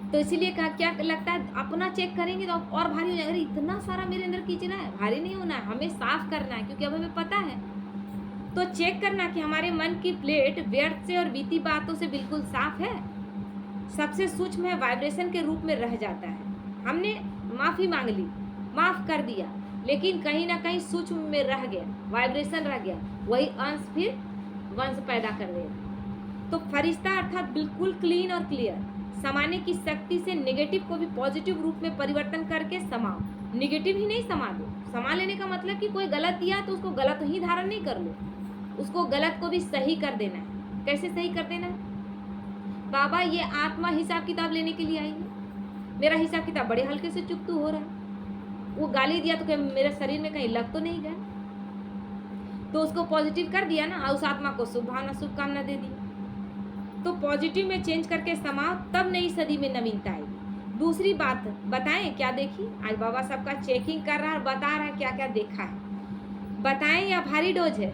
तो इसीलिए क्या लगता है अपना चेक करेंगे तो और भारी हो जाएगा। अरे इतना सारा मेरे अंदर कीचड़ा है, भारी नहीं होना है, हमें साफ करना है, क्योंकि अब हमें पता है। तो चेक करना कि हमारे मन की प्लेट व्यर्थ से और बीती बातों से बिल्कुल साफ है। सबसे सूक्ष्म है, वाइब्रेशन के रूप में रह जाता है। हमने माफ़ी मांग ली, माफ़ कर दिया, लेकिन कहीं ना कहीं सूक्ष्म में रह गया, वाइब्रेशन रह गया, वही अंश फिर वंश पैदा कर देगा। तो फरिश्ता अर्थात बिल्कुल क्लीन और क्लियर, समाने की शक्ति से नेगेटिव को भी पॉजिटिव रूप में परिवर्तन करके समाओ। नेगेटिव ही नहीं समा दो। समा लेने का मतलब कि कोई गलत दिया तो उसको गलत ही धारण नहीं कर लो, उसको गलत को भी सही कर देना है। कैसे सही कर देना है? बाबा ये आत्मा हिसाब किताब लेने के लिए आई है, मेरा हिसाब किताब बड़े हल्के से चुकतू हो रहा है। वो गाली दिया तो क्या मेरे शरीर में कहीं लग तो नहीं गया? तो उसको पॉजिटिव कर दिया ना, उस आत्मा को शुभ भावना शुभकामना दे दी। तो पॉजिटिव में चेंज करके समाओ, तब नई सदी में नवीनता आएगी। दूसरी बात बताएं क्या देखी? आज बाबा सबका चेकिंग कर रहा है, बता रहा है क्या क्या देखा है। बताएं या भारी डोज है?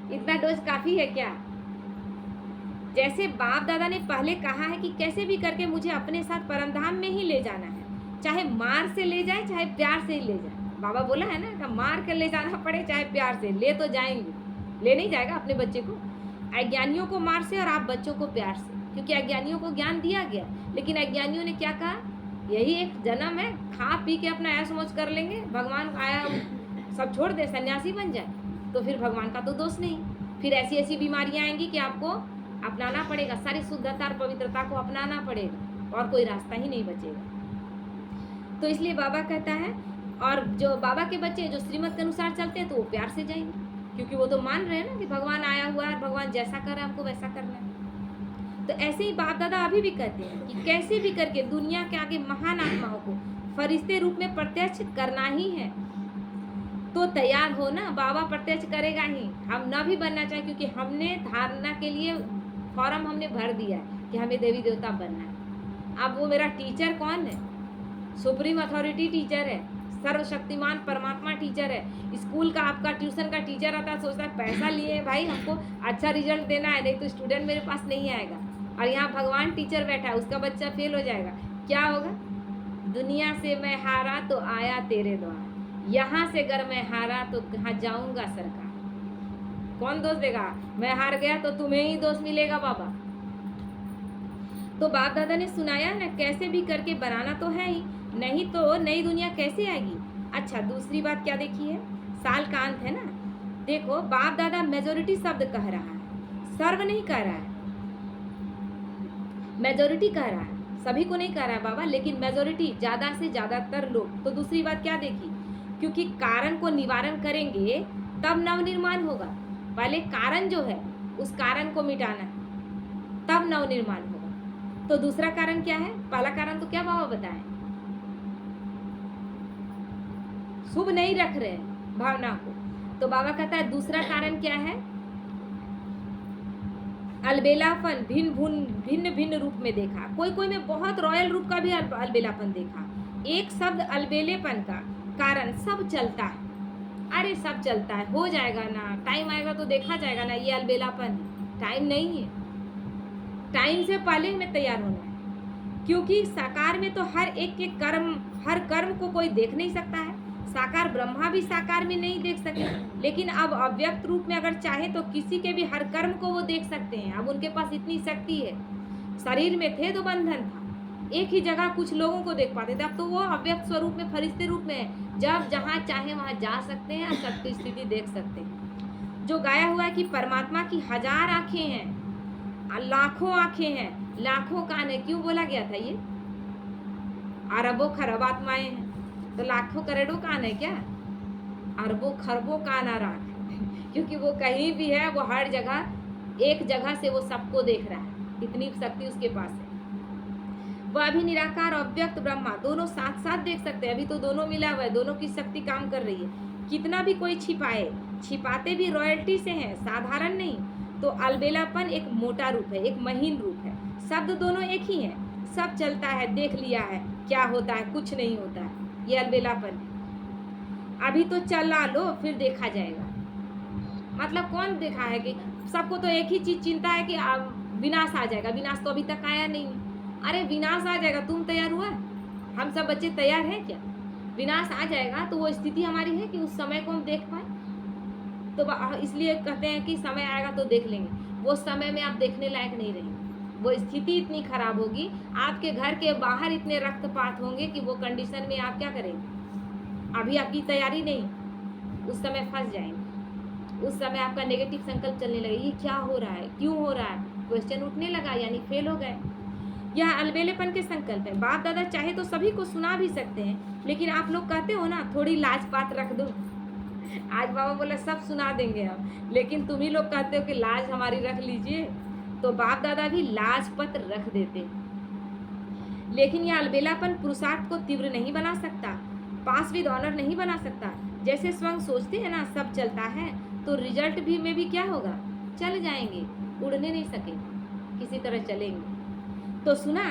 इतना डोज काफ़ी है क्या? जैसे बाप दादा ने पहले कहा है कि कैसे भी करके मुझे अपने साथ परमधाम में ही ले जाना है, चाहे मार से ले जाए चाहे प्यार से ही ले जाए। बाबा बोला है ना कि मार कर ले जाना पड़े चाहे प्यार से, ले तो जाएंगे। ले नहीं जाएगा अपने बच्चे को, अज्ञानियों को मार से और आप बच्चों को प्यार से, क्योंकि अज्ञानियों को ज्ञान दिया गया। लेकिन अज्ञानियों ने क्या कहा? यही एक जन्म है, खा पी के अपना ऐश मौज कर लेंगे, भगवान आया सब छोड़ दे, सन्यासी बन जाए, तो फिर भगवान का तो दोष नहीं। फिर ऐसी ऐसी बीमारियां आएंगी कि आपको अपनाना पड़ेगा, सारी शुद्धता और पवित्रता को अपनाना पड़ेगा और कोई रास्ता ही नहीं बचेगा। तो इसलिए बाबा कहता है, और जो बाबा के बच्चे जो श्रीमत के अनुसार चलते हैं तो वो प्यार से जाएंगे, क्योंकि वो तो मान रहे हैं ना कि भगवान आया हुआ है, भगवान जैसा कर रहा है हमको वैसा करना है। तो ऐसे ही बाप दादा अभी भी कहते हैं कि कैसे भी करके दुनिया के आगे महान आत्माओं को फरिश्ते रूप में प्रत्यक्ष करना ही है। तो तैयार हो ना, बाबा प्रत्यक्ष करेगा ही। हम ना भी बनना चाहिए, क्योंकि हमने धारणा के लिए फॉर्म हमने भर दिया है कि हमें देवी देवता बनना है। अब वो मेरा टीचर कौन है? सुप्रीम अथॉरिटी टीचर है, सर्वशक्तिमान परमात्मा टीचर है। स्कूल का आपका ट्यूशन का टीचर आता है, सोचता है पैसा लिए भाई हमको अच्छा रिजल्ट देना है, नहीं तो स्टूडेंट मेरे पास नहीं आएगा। और यहाँ भगवान टीचर बैठा है, उसका बच्चा फेल हो जाएगा, क्या होगा? दुनिया से मैं हारा तो आया तेरे द्वार, यहाँ से अगर मैं हारा तो कहाँ जाऊँगा सरकार। कौन दोष देगा? मैं हार गया तो तुम्हें ही दोष मिलेगा बाबा। तो बाप दादा ने सुनाया ना, कैसे भी करके बनाना तो है ही, नहीं तो नई दुनिया कैसे आएगी। अच्छा, दूसरी बात क्या देखी है? साल का अंत है ना, देखो बाप दादा मेजोरिटी शब्द कह रहा है, सर्व नहीं कह रहा है, मेजोरिटी कह रहा है, सभी को नहीं कह रहा है बाबा, लेकिन मेजोरिटी, ज़्यादा से ज़्यादातर लोग। तो दूसरी बात क्या देखी? क्योंकि कारण को निवारण करेंगे तब नवनिर्माण होगा। पहले कारण जो है उस कारण को मिटाना है, तब नवनिर्माण होगा। तो दूसरा कारण क्या है? पहला कारण तो क्या बाबा बताएं? शुभ नहीं रख रहे भावना को। तो बाबा कहता है दूसरा कारण क्या है? अलबेलापन, भिन्न भिन्न रूप में देखा। कोई कोई में बहुत रॉयल रूप का भी अलबेलापन देखा। एक शब्द अलबेलेपन का कारण सब चलता है, अरे सब चलता है, हो जाएगा ना, टाइम आएगा तो देखा जाएगा ना, ये अलबेलापन। टाइम नहीं है, टाइम से पहले हमें तैयार होना है, क्योंकि साकार में तो हर एक के कर्म, हर कर्म को कोई देख नहीं सकता है। साकार ब्रह्मा भी साकार में नहीं देख सके, लेकिन अब अव्यक्त रूप में अगर चाहे तो किसी के भी हर कर्म को वो देख सकते हैं। अब उनके पास इतनी शक्ति है। शरीर में थे तो बंधन था, एक ही जगह कुछ लोगों को देख पाते थे, अब तो वो अव्यक्त स्वरूप में, फरिश्ते रूप में है, जब जहाँ चाहे वहाँ जा सकते हैं और सबकी स्थिति देख सकते हैं। जो गाया हुआ है कि परमात्मा की 1000 आँखें हैं, लाखों आँखें हैं, लाखों कान है, क्यों बोला गया था? ये अरबों खरब आत्माएं हैं, तो लाखों करोड़ों कान है क्या? अरबों खरबों कान आ रहा क्योंकि वो कहीं भी है, वो हर जगह, एक जगह से वो सबको देख रहा है, इतनी शक्ति उसके पास है। वह अभी निराकार और अव्यक्त ब्रह्मा दोनों साथ साथ देख सकते हैं। अभी तो दोनों मिला हुआ है, दोनों की शक्ति काम कर रही है। कितना भी कोई छिपाए, छिपाते भी रॉयल्टी से हैं, साधारण नहीं। तो अलबेलापन एक मोटा रूप है, एक महीन रूप है। शब्द दोनों एक ही है, सब चलता है, देख लिया है क्या होता है, कुछ नहीं होता है, ये अलबेलापन है। अभी तो चला लो फिर देखा जाएगा। मतलब कौन देखा है कि सबको तो एक ही चीज़ चिंता है कि विनाश आ जाएगा। विनाश तो अभी तक आया नहीं है। अरे विनाश आ जाएगा, तुम तैयार हुआ? हम सब बच्चे तैयार हैं क्या? विनाश आ जाएगा तो वो स्थिति हमारी है कि उस समय को हम देख पाए। तो इसलिए कहते हैं कि समय आएगा तो देख लेंगे। वो समय में आप देखने लायक नहीं रहेंगे। वो स्थिति इतनी खराब होगी, आपके घर के बाहर इतने रक्तपात होंगे कि वो कंडीशन में आप क्या करेंगे? अभी आपकी तैयारी नहीं, उस समय फंस जाएंगे। उस समय आपका नेगेटिव संकल्प चलने लगे, ये क्या हो रहा है, क्यों हो रहा है, क्वेश्चन उठने लगा, यानी फेल हो गए। यह अलबेलेपन के संकल्प है। बाप दादा चाहे तो सभी को सुना भी सकते हैं, लेकिन आप लोग कहते हो ना थोड़ी लाज पात रख दो। आज बाबा बोले सब सुना देंगे हम, लेकिन तुम ही लोग कहते हो कि लाज हमारी रख लीजिए। तो बाप दादा भी लाजपत रख देते। लेकिन यह अलबेलापन पुरुषार्थ को तीव्र नहीं बना सकता, पास विद ऑनर नहीं बना सकता। जैसे स्वयं सोचते हैं ना सब चलता है, तो रिजल्ट भी में भी क्या होगा? चल जाएंगे, उड़ने नहीं सके, किसी तरह चलेंगे। तो सुना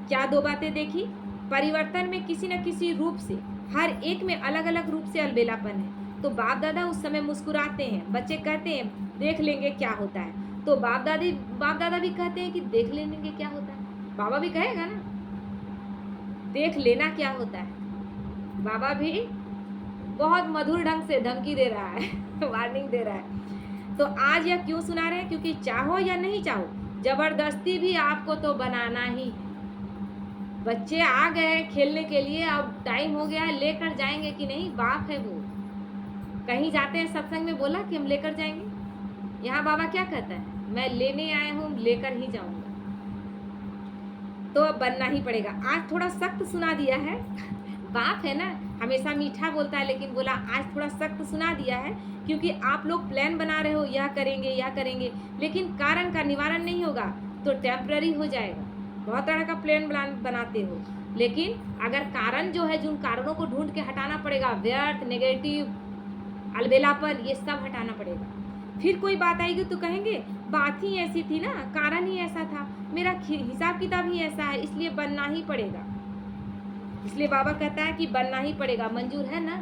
क्या दो बातें देखी? परिवर्तन में किसी न किसी रूप से, हर एक में अलग अलग रूप से अलबेलापन है। तो बाप दादा उस समय मुस्कुराते हैं, बच्चे कहते हैं देख लेंगे क्या होता है। तो बाप दादा भी कहते हैं कि देख लेंगे क्या होता है। बाबा भी कहेगा ना देख लेना क्या होता है। बाबा भी बहुत मधुर ढंग से धमकी दे रहा है वार्निंग दे रहा है। तो आज यह क्यों सुना रहे हैं? क्योंकि चाहो या नहीं चाहो, जबरदस्ती भी आपको तो बनाना ही है। बच्चे आ गए खेलने के लिए, अब टाइम हो गया है, लेकर जाएंगे कि नहीं? बाप है वो। कहीं जाते हैं सत्संग में बोला कि हम लेकर जाएंगे। यहाँ बाबा क्या कहता है? मैं लेने आया हूँ, लेकर ही जाऊंगा। तो अब बनना ही पड़ेगा। आज थोड़ा सख्त सुना दिया है बाप है ना, हमेशा मीठा बोलता है, लेकिन बोला आज थोड़ा सख्त सुना दिया है, क्योंकि आप लोग प्लान बना रहे हो यह करेंगे, लेकिन कारण का निवारण नहीं होगा तो टेम्पररी हो जाएगा। बहुत तरह का प्लान बनाते हो, लेकिन अगर कारण जो है, जिन कारणों को ढूंढ के हटाना पड़ेगा, व्यर्थ, नेगेटिव, अलबेलापन, ये सब हटाना पड़ेगा। फिर कोई बात आएगी तो कहेंगे बात ही ऐसी थी ना, कारण ही ऐसा था, मेरा हिसाब किताब ही ऐसा है, इसलिए बनना ही पड़ेगा। इसलिए बाबा कहता है कि बनना ही पड़ेगा। मंजूर है ना?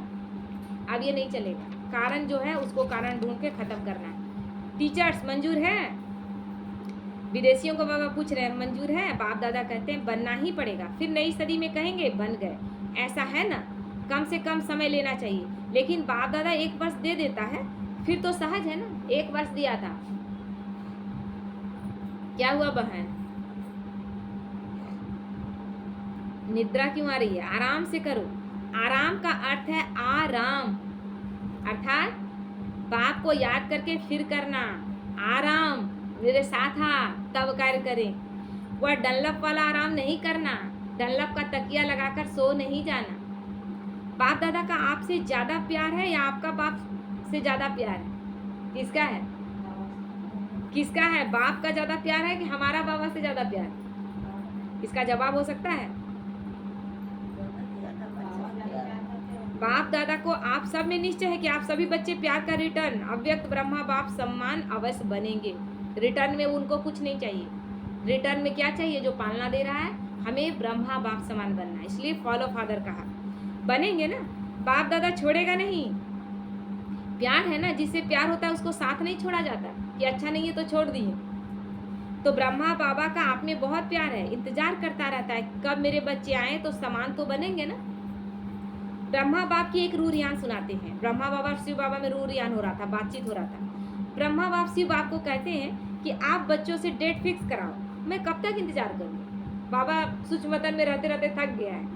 अब ये नहीं चलेगा। कारण जो है उसको कारण ढूंढ के खत्म करना है। टीचर्स मंजूर है? विदेशियों को बाबा पूछ रहे हैं मंजूर है? बाप दादा कहते हैं बनना ही पड़ेगा। फिर नई सदी में कहेंगे बन गए, ऐसा है ना? कम से कम समय लेना चाहिए, लेकिन बाप दादा 1 वर्ष दे देता है, फिर तो सहज है ना। 1 वर्ष दिया था, क्या हुआ बहन? निद्रा क्यों आ रही है? आराम से करो। आराम का अर्थ है आराम, अर्थात बाप को याद करके फिर करना। आराम मेरे साथ आ तब कार्य करें। वह डनलप वाला आराम नहीं करना, डनलप का तकिया लगाकर सो नहीं जाना। बाप दादा का आपसे ज्यादा प्यार है या आपका बाप से ज्यादा प्यार है? किसका है? किसका है? बाप का ज्यादा प्यार है कि हमारा बाबा से ज्यादा प्यार? इसका जवाब हो सकता है बाप दादा को आप सब में निश्चय है कि आप सभी बच्चे प्यार का रिटर्न, अव्यक्त ब्रह्मा बाप सम्मान अवश्य बनेंगे। रिटर्न में उनको कुछ नहीं चाहिए। रिटर्न में क्या चाहिए? जो पालना दे रहा है, हमें ब्रह्मा बाप समान बनना है, इसलिए फॉलो फादर कहा। बनेंगे ना? बाप दादा छोड़ेगा नहीं। प्यार है ना, जिससे प्यार होता है उसको साथ नहीं छोड़ा जाता कि अच्छा नहीं है तो छोड़ दिए। तो ब्रह्मा बाबा का आप में बहुत प्यार है, इंतजार करता रहता है कब मेरे बच्चे आए तो समान तो बनेंगे ना। ब्रह्मा बाप की एक रूह रियान सुनाते हैं। ब्रह्मा बाबा शिव बाबा में रूह रियान हो रहा था, बातचीत हो रहा था। ब्रह्मा बाप शिव बाप को कहते हैं कि आप बच्चों से डेट फिक्स कराओ, मैं कब तक इंतजार करूँ? बाबा सूक्ष्मतन में रहते रहते थक गया है,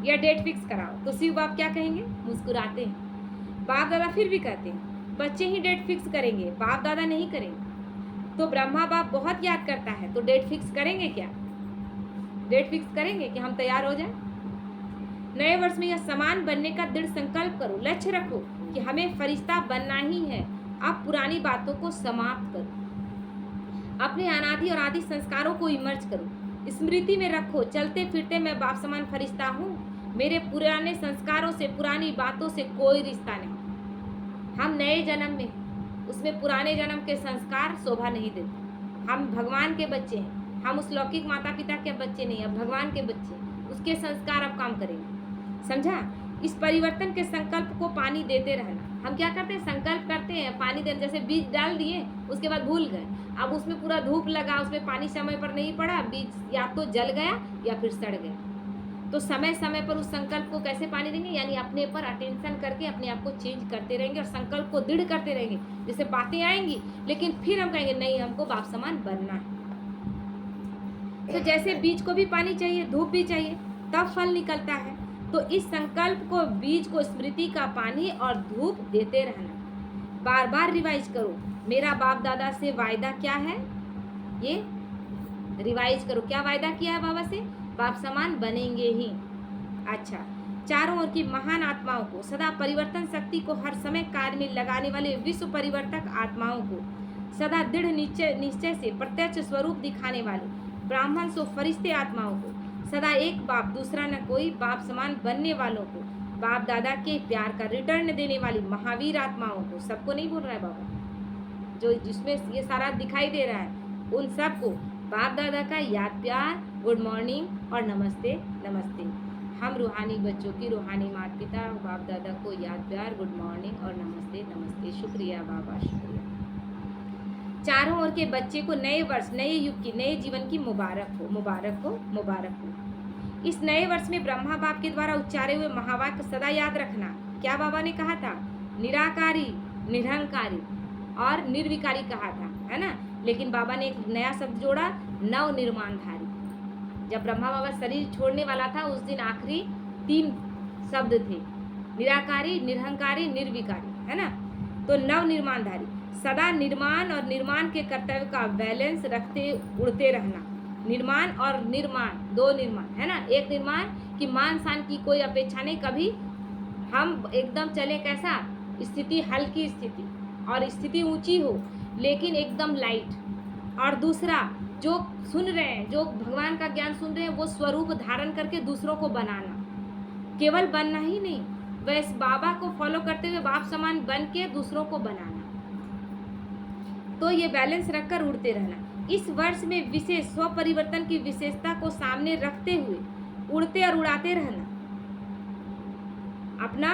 या डेट फिक्स कराओ। तो शिव बाप क्या कहेंगे? मुस्कुराते हैं। बाप दादा फिर भी कहते हैं बच्चे ही डेट फिक्स करेंगे, बाप दादा नहीं करेंगे। तो ब्रह्मा बाप बहुत याद करता है, तो डेट फिक्स करेंगे क्या? डेट फिक्स करेंगे कि हम तैयार हो जाए। नए वर्ष में यह समान बनने का दृढ़ संकल्प करो, लक्ष्य रखो कि हमें फरिश्ता बनना ही है। अब पुरानी बातों को समाप्त करो, अपने अनादि और आदि संस्कारों को इमर्ज करो, स्मृति में रखो चलते फिरते मैं बाप समान फरिश्ता हूँ। मेरे पुराने संस्कारों से, पुरानी बातों से कोई रिश्ता नहीं। हम नए जन्म में, उसमें पुराने जन्म के संस्कार शोभा नहीं देते। हम भगवान के बच्चे हैं, हम उस लौकिक माता पिता के बच्चे नहीं, अब भगवान के बच्चे, उसके संस्कार अब काम करेंगे। समझा? इस परिवर्तन के संकल्प को पानी देते रहना। हम क्या करते हैं? संकल्प करते हैं, पानी देते, जैसे बीज डाल दिए उसके बाद भूल गए, अब उसमें पूरा धूप लगा, उसमें पानी समय पर नहीं पड़ा, बीज या तो जल गया या फिर सड़ गया। तो समय समय पर उस संकल्प को कैसे पानी देंगे, यानी अपने पर अटेंशन करके अपने आप को चेंज करते रहेंगे और संकल्प को दृढ़ करते रहेंगे। जैसे बातें आएंगी लेकिन फिर हम कहेंगे नहीं, हमको बाप समान बनना है। तो जैसे बीज को भी पानी चाहिए, धूप भी चाहिए, तब फल निकलता है। तो इस संकल्प को, बीज को स्मृति का पानी और धूप देते रहना। बार बार रिवाइज करो, मेरा बाप दादा से वायदा क्या है, ये रिवाइज करो। क्या वायदा किया है बाबा से? बाप समान बनेंगे ही। अच्छा, चारों ओर की महान आत्माओं को, सदा परिवर्तन शक्ति को हर समय कार्य में लगाने वाले विश्व परिवर्तक आत्माओं को, सदा दृढ़ निश्चय से प्रत्यक्ष स्वरूप दिखाने वाले ब्राह्मण सो फरिश्ते आत्माओं को, सदा एक बाप दूसरा न कोई बाप समान बनने वालों को, बाप दादा के प्यार का रिटर्न देने वाली महावीर आत्माओं को, सबको नहीं बोल रहा है बाबा, जो जिसमें ये सारा दिखाई दे रहा है, उन सबको बाप दादा का याद प्यार, गुड मॉर्निंग और नमस्ते नमस्ते। हम रूहानी बच्चों की रूहानी माता पिता बाप दादा को याद प्यार, गुड मॉर्निंग और नमस्ते नमस्ते। शुक्रिया बाबा, शुक्रिया। चारों ओर के बच्चे को नए वर्ष, नए युग की, नए जीवन की मुबारक हो, मुबारक हो, मुबारक हो। इस नए वर्ष में ब्रह्मा बाप के द्वारा उच्चारे हुए महावाक्य सदा याद रखना। क्या बाबा ने कहा था? निराकारी, निरहंकारी और निर्विकारी कहा था, है ना। लेकिन बाबा ने एक नया शब्द जोड़ा, नव निर्माणधारी। जब ब्रह्मा बाबा शरीर छोड़ने वाला था उस दिन आखिरी 3 शब्द थे, निराकारी, निरहंकारी, निर्विकारी, है ना। तो नव निर्माणधारी, सदा निर्माण और निर्माण के कर्तव्य का बैलेंस रखते उड़ते रहना। निर्माण और निर्माण, 2 निर्माण, है ना। एक निर्माण कि मान शान की कोई अपेक्षा नहीं, कभी हम एकदम चले कैसा, स्थिति हल्की स्थिति और स्थिति ऊंची हो लेकिन एकदम लाइट। और दूसरा, जो सुन रहे हैं, जो भगवान का ज्ञान सुन रहे हैं, वो स्वरूप धारण करके दूसरों को बनाना। केवल बनना ही नहीं, वैसे बाबा को फॉलो करते हुए बाप समान बन के दूसरों को बनाना। तो ये बैलेंस रखकर उड़ते रहना। इस वर्ष में विशेष स्व परिवर्तन की विशेषता को सामने रखते हुए उड़ते और उड़ाते रहना। अपना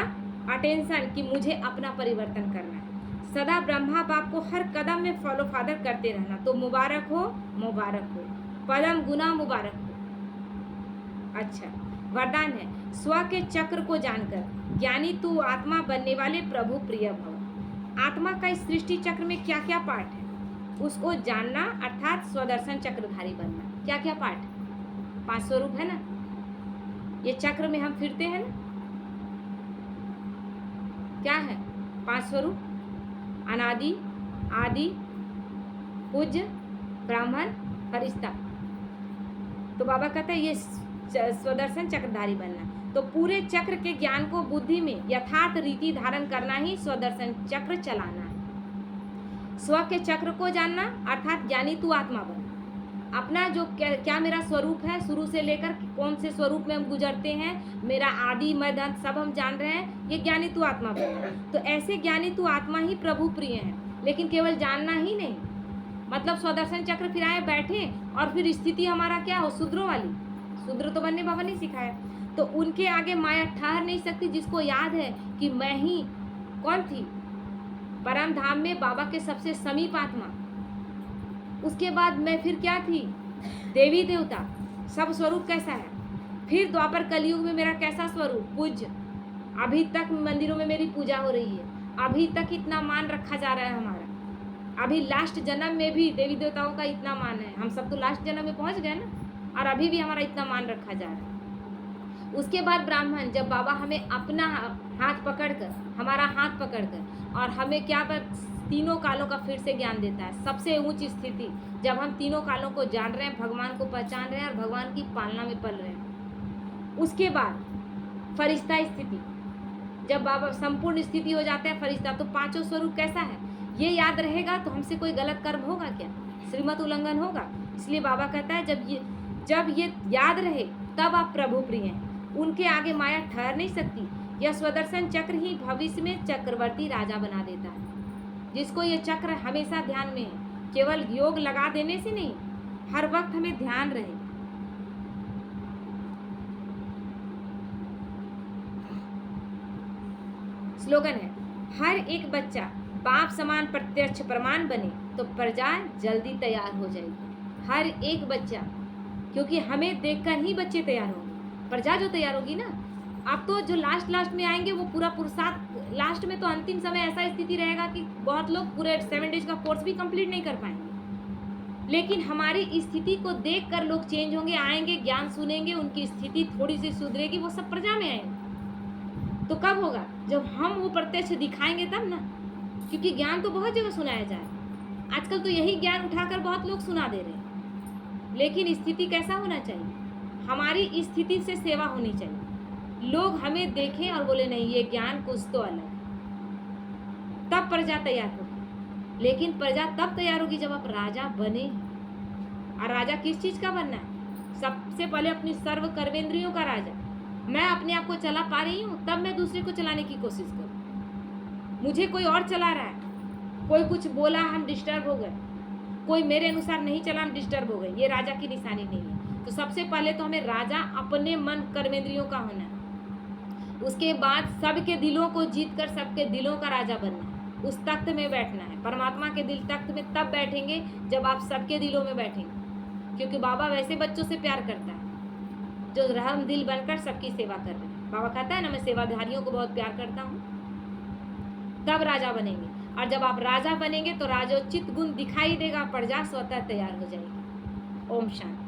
अटेंशन कि मुझे अपना परिवर्तन करना है। सदा ब्रह्मा बाप को हर कदम में फॉलो फादर करते रहना। तो मुबारक हो, मुबारक हो, पदम गुना मुबारक हो। अच्छा, वरदान है, स्व के चक्र को जानकर ज्ञानी तू आत्मा बनने वाले प्रभु प्रिय भव। आत्मा का इस सृष्टि चक्र में क्या क्या पार्ट है उसको जानना, अर्थात स्वदर्शन चक्रधारी बनना। क्या क्या पार्ट? 5 स्वरूप है ना, ये चक्र में हम फिरते हैं ना। क्या है? 5 स्वरूप, अनादि, आदि, पूज्य, ब्राह्मण, फरिश्ता। तो बाबा कहते हैं ये स्वदर्शन चक्रधारी बनना। तो पूरे चक्र के ज्ञान को बुद्धि में यथार्थ रीति धारण करना ही स्वदर्शन चक्र चलाना है। स्व के चक्र को जानना, अर्थात ज्ञानी तू आत्मा बनना। अपना जो क्या मेरा स्वरूप है, शुरू से लेकर कौन से स्वरूप में हम गुजरते हैं, मेरा आदि मध्य अंत सब हम जान रहे हैं, ये ज्ञानी तू आत्मा बनना। तो ऐसे ज्ञानी तू आत्मा ही प्रभु प्रिय है। लेकिन केवल जानना ही नहीं, मतलब स्वदर्शन चक्र फिर आए बैठे और फिर स्थिति हमारा क्या हो, शूद्रों वाली। शूद्र तो बनने बाबा नहीं सिखाया। तो उनके आगे माया ठहर नहीं सकती, जिसको याद है कि मैं ही कौन थी, परम धाम में बाबा के सबसे समीप आत्मा। उसके बाद मैं फिर क्या थी, देवी देवता, सब स्वरूप कैसा है। फिर द्वापर कलयुग में मेरा कैसा स्वरूप, पूज्य। अभी तक मंदिरों में मेरी पूजा हो रही है, अभी तक इतना मान रखा जा रहा है हमारा। अभी लास्ट जन्म में भी देवी देवताओं का इतना मान है, हम सब तो लास्ट जन्म में पहुंच गए ना, और अभी भी हमारा इतना मान रखा जा रहा है। उसके बाद ब्राह्मण, जब बाबा हमें अपना हाथ पकड़कर, हमारा हाथ पकड़कर, और हमें क्या तीनों कालों का फिर से ज्ञान देता है। सबसे ऊंची स्थिति जब हम तीनों कालों को जान रहे हैं, भगवान को पहचान रहे हैं और भगवान की पालना में पल रहे हैं। उसके बाद फरिश्ता स्थिति, जब बाबा संपूर्ण स्थिति हो जाता है फरिश्ता। तो 5 स्वरूप कैसा है ये याद रहेगा तो हमसे कोई गलत कर्म होगा क्या, श्रीमत उल्लंघन होगा। इसलिए बाबा कहता है जब ये याद रहे तब आप प्रभु प्रिय हैं। उनके आगे माया ठहर नहीं सकती। यह स्वदर्शन चक्र ही भविष्य में चक्रवर्ती राजा बना देता है। जिसको ये चक्र हमेशा ध्यान में है, केवल योग लगा देने से नहीं, हर वक्त हमें ध्यान रहे। स्लोगन है, हर एक बच्चा बाप समान प्रत्यक्ष प्रमाण बने तो प्रजा जल्दी तैयार हो जाएगी। हर एक बच्चा, क्योंकि हमें देखकर ही बच्चे तैयार होंगे। प्रजा जो तैयार होगी ना। अब तो जो लास्ट में आएंगे वो पूरा पुरुषार्थ, लास्ट में तो अंतिम समय ऐसा स्थिति रहेगा कि बहुत लोग पूरे 7 डेज का कोर्स भी कंप्लीट नहीं कर पाएंगे। लेकिन हमारी स्थिति को देखकर लोग चेंज होंगे, आएंगे, ज्ञान सुनेंगे, उनकी स्थिति थोड़ी सी सुधरेगी, वो सब प्रजा में आएंगे। तो कब होगा? जब हम वो प्रत्यक्ष दिखाएंगे तब ना, क्योंकि ज्ञान तो बहुत जगह सुनाया जाए। आजकल तो यही ज्ञान उठाकर बहुत लोग सुना दे रहे हैं। लेकिन स्थिति कैसा होना चाहिए? हमारी स्थिति से सेवा होनी चाहिए। लोग हमें देखें और बोले नहीं ये ज्ञान कुछ तो अलग है, तब प्रजा तैयार होगी। लेकिन प्रजा तब तैयार होगी जब आप राजा बने। और राजा किस चीज का बनना है? सबसे पहले अपनी सर्व कर्मेंद्रियों का राजा। मैं अपने आप को चला पा रही हूँ, तब मैं दूसरे को चलाने की कोशिश करूँ। मुझे कोई और चला रहा है, कोई कुछ बोला हम डिस्टर्ब हो गए, कोई मेरे अनुसार नहीं चला हम डिस्टर्ब हो गए, ये राजा की निशानी नहीं है। तो सबसे पहले तो हमें राजा अपने मन कर्मेंद्रियों का होना है। उसके बाद सबके दिलों को जीत कर सबके दिलों का राजा बनना है, उस तख्त में बैठना है। परमात्मा के दिल तख्त में तब बैठेंगे जब आप सबके दिलों में बैठेंगे, क्योंकि बाबा वैसे बच्चों से प्यार करता है जो रहम दिल बनकर सबकी सेवा कर रहे हैं। बाबा कहता है ना, मैं सेवाधारियों को बहुत प्यार करता हूँ। तब राजा बनेंगे, और जब आप राजा बनेंगे तो राजोचित गुण दिखाई देगा, प्रजा स्वतः तैयार हो जाएगी। ओम शांति।